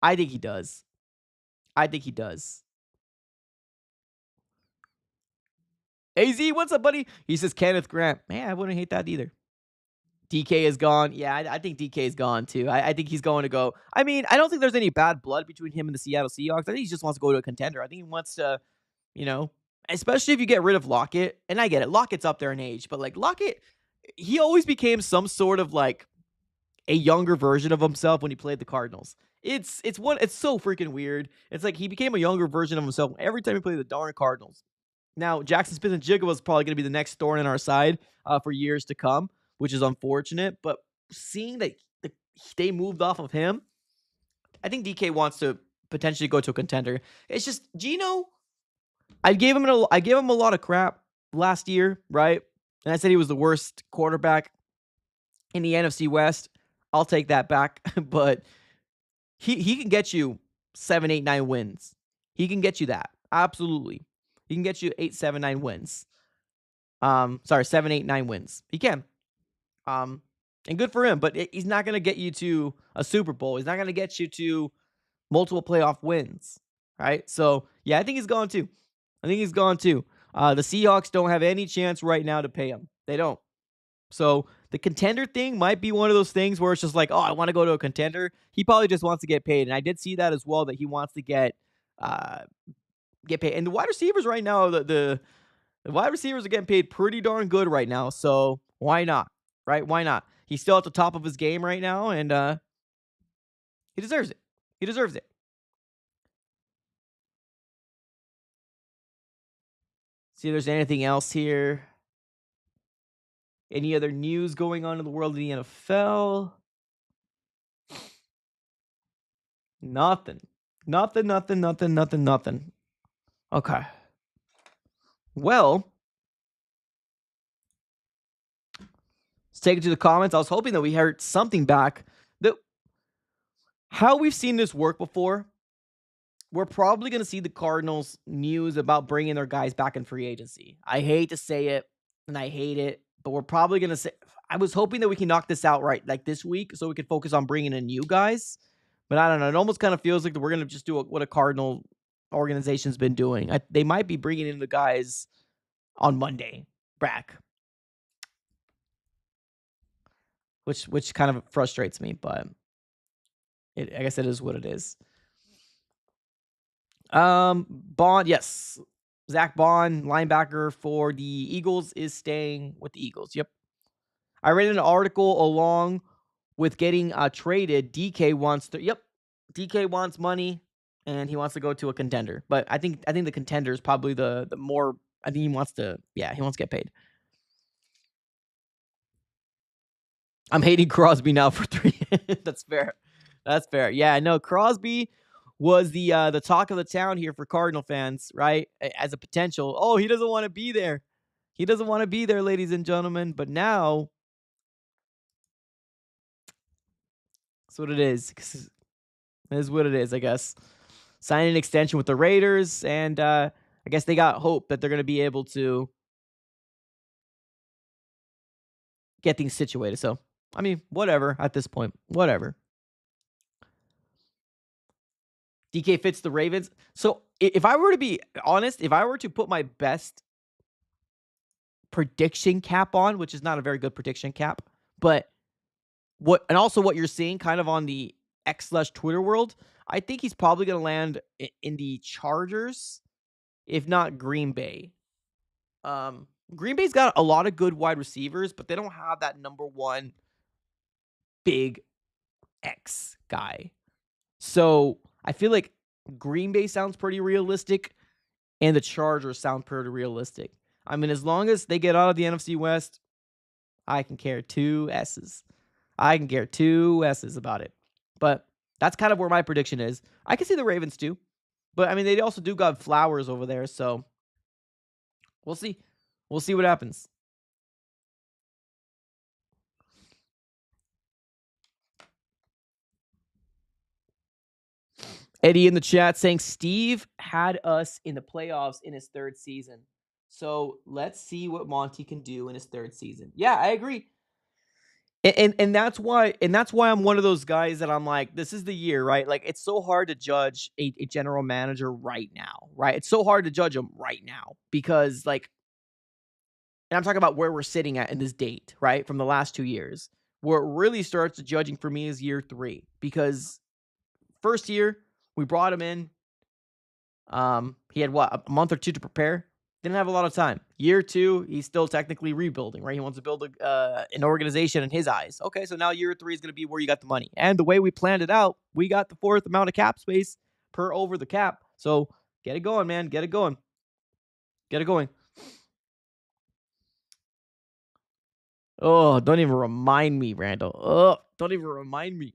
I think he does. AZ, what's up, buddy? He says Kenneth Grant. Man, I wouldn't hate that either. DK is gone. Yeah, I think DK is gone too. I think he's going to go. I mean, I don't think there's any bad blood between him and the Seattle Seahawks. I think he just wants to go to a contender. I think he wants to, especially if you get rid of Lockett. And I get it. Lockett's up there in age, but like Lockett, he always became some sort of like a younger version of himself when he played the Cardinals. It's so freaking weird. It's like he became a younger version of himself every time he played the darn Cardinals. Now, Jackson Smith-Njigba is probably going to be the next thorn in our side for years to come, which is unfortunate. But seeing that they moved off of him, I think DK wants to potentially go to a contender. It's just Geno. I gave him a lot of crap last year, right? And I said he was the worst quarterback in the NFC West. I'll take that back, but he can get you 7, 8, 9 wins. He can get you that. Absolutely. He can get you 8, 7, 9 wins. 7, 8, 9 wins. He can. And good for him, but he's not going to get you to a Super Bowl. He's not going to get you to multiple playoff wins, right? So, yeah, I think he's gone too. The Seahawks don't have any chance right now to pay him. They don't. So, the contender thing might be one of those things where it's just like, oh, I want to go to a contender. He probably just wants to get paid. And I did see that as well, that he wants to get paid. And the wide receivers right now, the The wide receivers are getting paid pretty darn good right now, so why not? Right? Why not? He's still at the top of his game right now, and he deserves it. He deserves it. See if there's anything else here. Any other news going on in the world of the NFL? Nothing. Nothing. Okay. Well, let's take it to the comments. I was hoping that we heard something back. How we've seen this work before, we're probably going to see the Cardinals news about bringing their guys back in free agency. I hate to say it, and I hate it, but we're probably going to say, I was hoping that we can knock this out right like this week so we could focus on bringing in new guys. But I don't know. It almost kind of feels like we're going to just do what a Cardinal organization's been doing. They might be bringing in the guys on Monday back, which kind of frustrates me, but I guess it is what it is. Bond, yes. Zach Bond, linebacker for the Eagles, is staying with the Eagles. Yep. I read an article along with getting traded. DK wants DK wants money and he wants to go to a contender. But I think the contender is probably the more. I think he wants to get paid. I'm hating Crosby now for 3. That's fair. Yeah, no, Crosby was the talk of the town here for Cardinal fans, right? As a potential. Oh, he doesn't want to be there. He doesn't want to be there, ladies and gentlemen. But now, that's what it is. It is what it is, I guess. Signing an extension with the Raiders, and I guess they got hope that they're going to be able to get things situated. So, I mean, whatever at this point. Whatever. DK fits the Ravens. So, if I were to be honest, if I were to put my best prediction cap on, which is not a very good prediction cap, but what you're seeing kind of on the X/Twitter world, I think he's probably going to land in the Chargers, if not Green Bay. Green Bay's got a lot of good wide receivers, but they don't have that number one big X guy. So I feel like Green Bay sounds pretty realistic, and the Chargers sound pretty realistic. I mean, as long as they get out of the NFC West, I can care 2 S's. I can care 2 S's about it. But that's kind of where my prediction is. I can see the Ravens too. But, I mean, they also do got Flowers over there, so we'll see. We'll see what happens. Eddie in the chat saying Steve had us in the playoffs in his 3rd season. So let's see what Monty can do in his 3rd season. Yeah, I agree. And that's why I'm one of those guys that I'm like, this is the year, right? Like, it's so hard to judge a general manager right now, right? It's so hard to judge him right now because, like, and I'm talking about where we're sitting at in this date, right? From the last 2 years. Where it really starts judging for me is year 3 because first year we brought him in. He had a month or 2 to prepare. Didn't have a lot of time. Year 2, he's still technically rebuilding, right? He wants to build an organization in his eyes. Okay, so now year 3 is going to be where you got the money. And the way we planned it out, we got the 4th amount of cap space per over the cap. So get it going, man. Get it going. Get it going. Oh, don't even remind me, Randall. Oh, don't even remind me.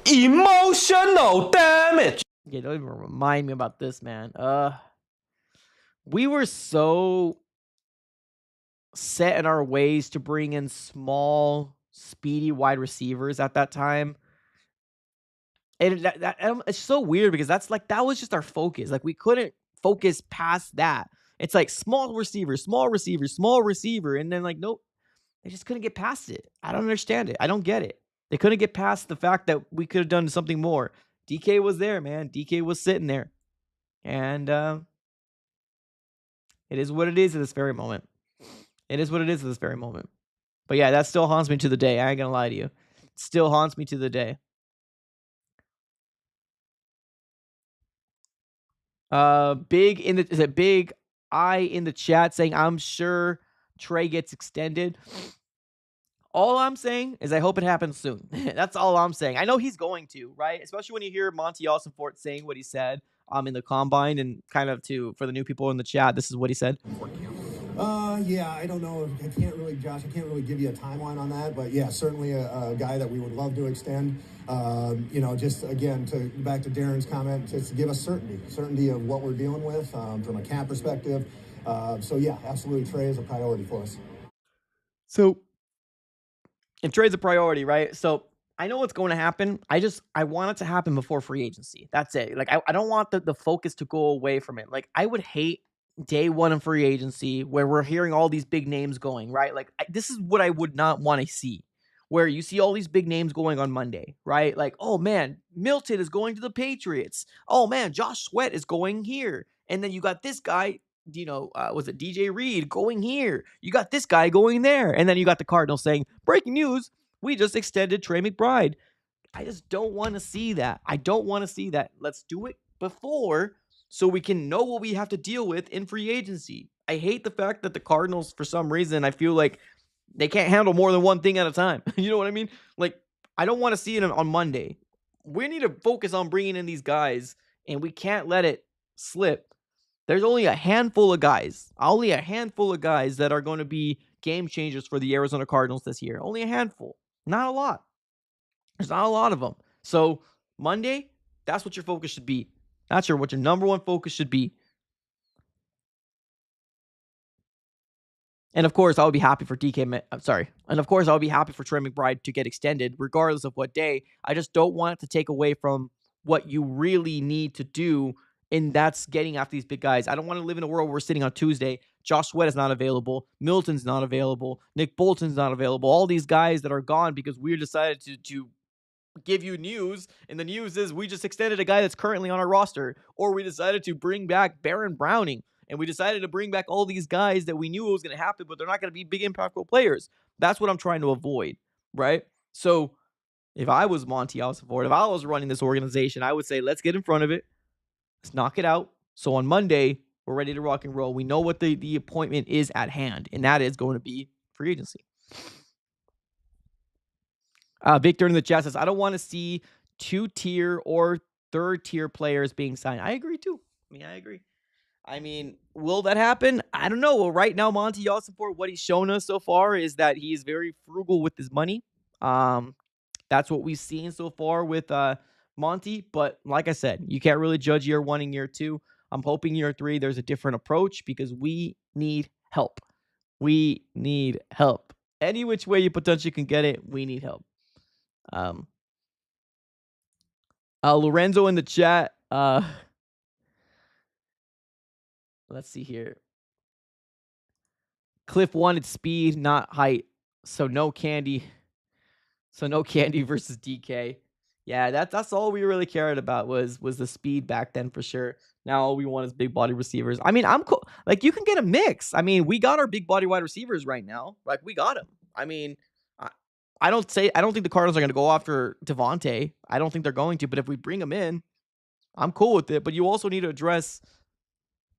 Emotional damage. Yeah, don't even remind me about this, man. We were so set in our ways to bring in small, speedy wide receivers at that time. And it's so weird because that was just our focus. Like, we couldn't focus past that. It's like small receiver. And then, like, nope, they just couldn't get past it. I don't understand it. I don't get it. They couldn't get past the fact that we could have done something more. DK was there, man. DK was sitting there. And it is what it is at this very moment. It is what it is at this very moment. But yeah, that still haunts me to the day. I ain't gonna lie to you. It still haunts me to the day. Big in the chat saying, I'm sure Trey gets extended. All I'm saying is I hope it happens soon. That's all I'm saying. I know he's going to, right? Especially when you hear Monty Ossenfort saying what he said in the combine, and kind of for the new people in the chat, this is what he said. Yeah, I don't know. I can't really, Josh, I can't really give you a timeline on that, but yeah, certainly a guy that we would love to extend. Just again, back to Darren's comment, just to give us certainty of what we're dealing with from a cap perspective. So yeah, absolutely, Trey is a priority for us. So, if Trey's a priority, right? So I know what's going to happen. I want it to happen before free agency. That's it. Like, I don't want the focus to go away from it. Like, I would hate day one of free agency where we're hearing all these big names going, right? Like, this is what I would not want to see, where you see all these big names going on Monday, right? Like, oh man, Milton is going to the Patriots. Oh man, Josh Sweat is going here. And then you got this guy, was it DJ Reed going here? You got this guy going there. And then you got the Cardinals saying, breaking news, we just extended Trey McBride. I just don't want to see that. I don't want to see that. Let's do it before so we can know what we have to deal with in free agency. I hate the fact that the Cardinals, for some reason, I feel like they can't handle more than one thing at a time. You know what I mean? Like, I don't want to see it on Monday. We need to focus on bringing in these guys, and we can't let it slip. There's only a handful of guys that are going to be game changers for the Arizona Cardinals this year. Only a handful. Not a lot. There's not a lot of them. So Monday, that's what your focus should be. That's what your number one focus should be. And of course, I would be happy for And of course, I would be happy for Trey McBride to get extended, regardless of what day. I just don't want it to take away from what you really need to do, and that's getting after these big guys. I don't want to live in a world where we're sitting on Tuesday. Josh Sweat is not available. Milton's not available. Nick Bolton's not available. All these guys that are gone because we decided to give you news, and the news is we just extended a guy that's currently on our roster, or we decided to bring back Baron Browning, and we decided to bring back all these guys that we knew it was going to happen, but they're not going to be big impactful players. That's what I'm trying to avoid, right? So if I was Monty Ossenfort, if I was running this organization, I would say, let's get in front of it. Let's knock it out. So on Monday, we're ready to rock and roll. We know what the appointment is at hand, and that is going to be free agency. Victor in the chat says, I don't want to see 2-tier or 3rd-tier players being signed. I agree, too. I agree. Will that happen? I don't know. Well, right now, Monty Ossenfort, what he's shown us so far is that he is very frugal with his money. That's what we've seen so far with Monty. But like I said, you can't really judge year 1 and year 2. I'm hoping year 3 there's a different approach because we need help. We need help. Any which way you potentially can get it, we need help. Lorenzo in the chat. Let's see here. Cliff wanted speed, not height. So no candy. Versus DK. Yeah, that's all we really cared about was the speed back then for sure. Now all we want is big body receivers. I'm cool. Like, you can get a mix. We got our big body wide receivers right now. Like, we got them. I don't think the Cardinals are going to go after Devontae. I don't think they're going to, but if we bring him in, I'm cool with it. But you also need to address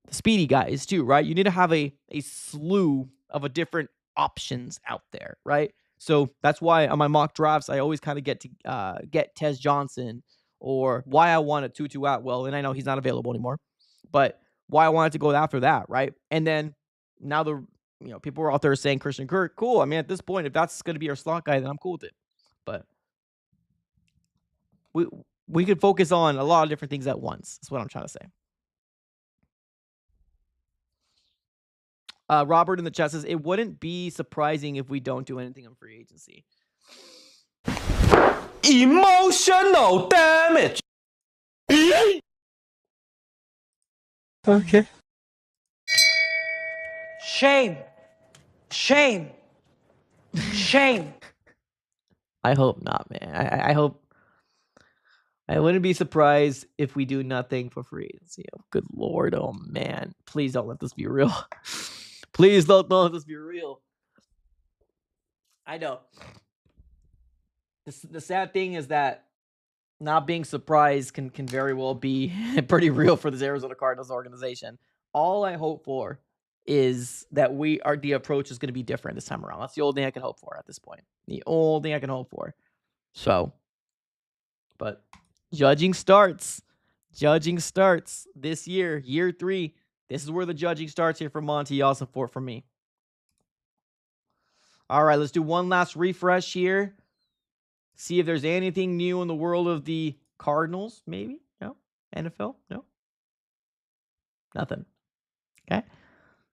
the speedy guys too, right? You need to have a slew of different options out there, right? So that's why on my mock drafts, I always kind of get Tez Johnson, or why I wanted Tutu Atwell, and I know he's not available anymore, but why I wanted to go after that, right? And then now people were out there saying Christian Kirk, cool. At this point, if that's going to be our slot guy, then I'm cool with it. But we could focus on a lot of different things at once. That's what I'm trying to say. Robert in the chat says, it wouldn't be surprising if we don't do anything on free agency. Emotional damage. Okay. Shame. I hope not, man. I hope. I wouldn't be surprised if we do nothing for free agency. Oh, good Lord. Oh, man. Please don't let this be real. Please don't let this be real. I know. The sad thing is that not being surprised can very well be pretty real for this Arizona Cardinals organization. all I hope for is that the approach is going to be different this time around. That's the only thing I can hope for at this point. The only thing I can hope for. So, but judging starts. Judging starts this year, year 3. This is where the judging starts here for Monty Ossenfort for me. All right, let's do one last refresh here. See if there's anything new in the world of the Cardinals, maybe? No? NFL? No? Nothing. Okay.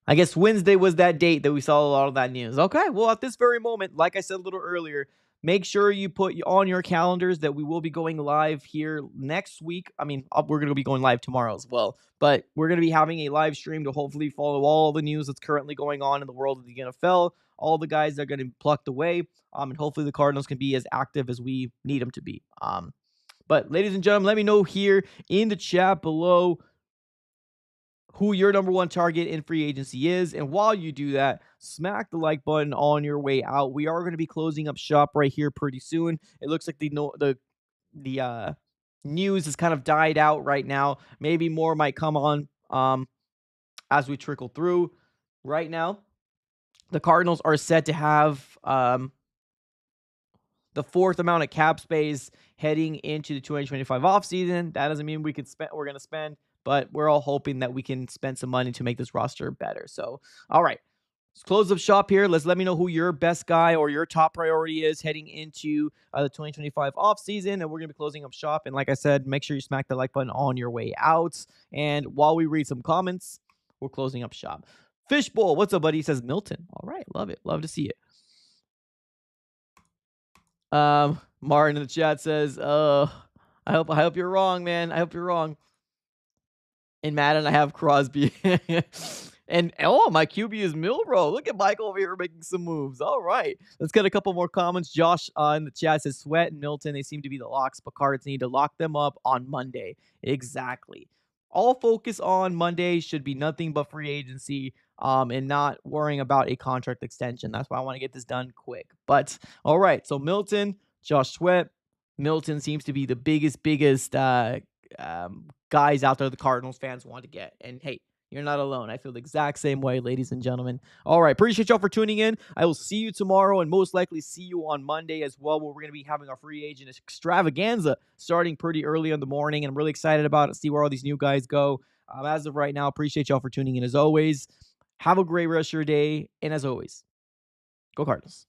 I guess Wednesday was that date that we saw a lot of that news. Okay, well, at this very moment, like I said a little earlier, make sure you put on your calendars that we will be going live here next week. I mean, we're going to be going live tomorrow as well, but we're going to be having a live stream to hopefully follow all the news that's currently going on in the world of the NFL, all the guys that are going to be plucked away, and hopefully the Cardinals can be as active as we need them to be. But ladies and gentlemen, let me know here in the chat below who your number one target in free agency is. And while you do that, smack the like button on your way out. We are going to be closing up shop right here pretty soon. It looks like the news has kind of died out right now. Maybe more might come on as we trickle through. Right now, the Cardinals are set to have the fourth amount of cap space heading into the 2025 offseason. That doesn't mean we're going to spend, but we're all hoping that we can spend some money to make this roster better. So, all right, let's close up shop here. Let me know who your best guy or your top priority is heading into the 2025 offseason, and we're going to be closing up shop. And like I said, make sure you smack the like button on your way out. And while we read some comments, we're closing up shop. Fishbowl, what's up, buddy? He says Milton. All right, love it. Love to see it. Martin in the chat says, I hope you're wrong, man. I hope you're wrong. In Madden, I have Crosby. And my QB is Milrow. Look at Michael over here making some moves. All right. Let's get a couple more comments. Josh in the chat says Sweat and Milton, they seem to be the locks, but Cards need to lock them up on Monday. Exactly. All focus on Monday should be nothing but free agency and not worrying about a contract extension. That's why I want to get this done quick. But all right. So Milton, Josh Sweat. Milton seems to be the biggest guys out there the Cardinals fans want to get. And hey, you're not alone. I feel the exact same way, ladies and gentlemen. All right. Appreciate y'all for tuning in. I will see you tomorrow and most likely see you on Monday as well, where we're going to be having our free agent extravaganza starting pretty early in the morning. And I'm really excited about it. See where all these new guys go. As of right now, appreciate y'all for tuning in as always. Have a great rest of your day. And as always, go Cardinals.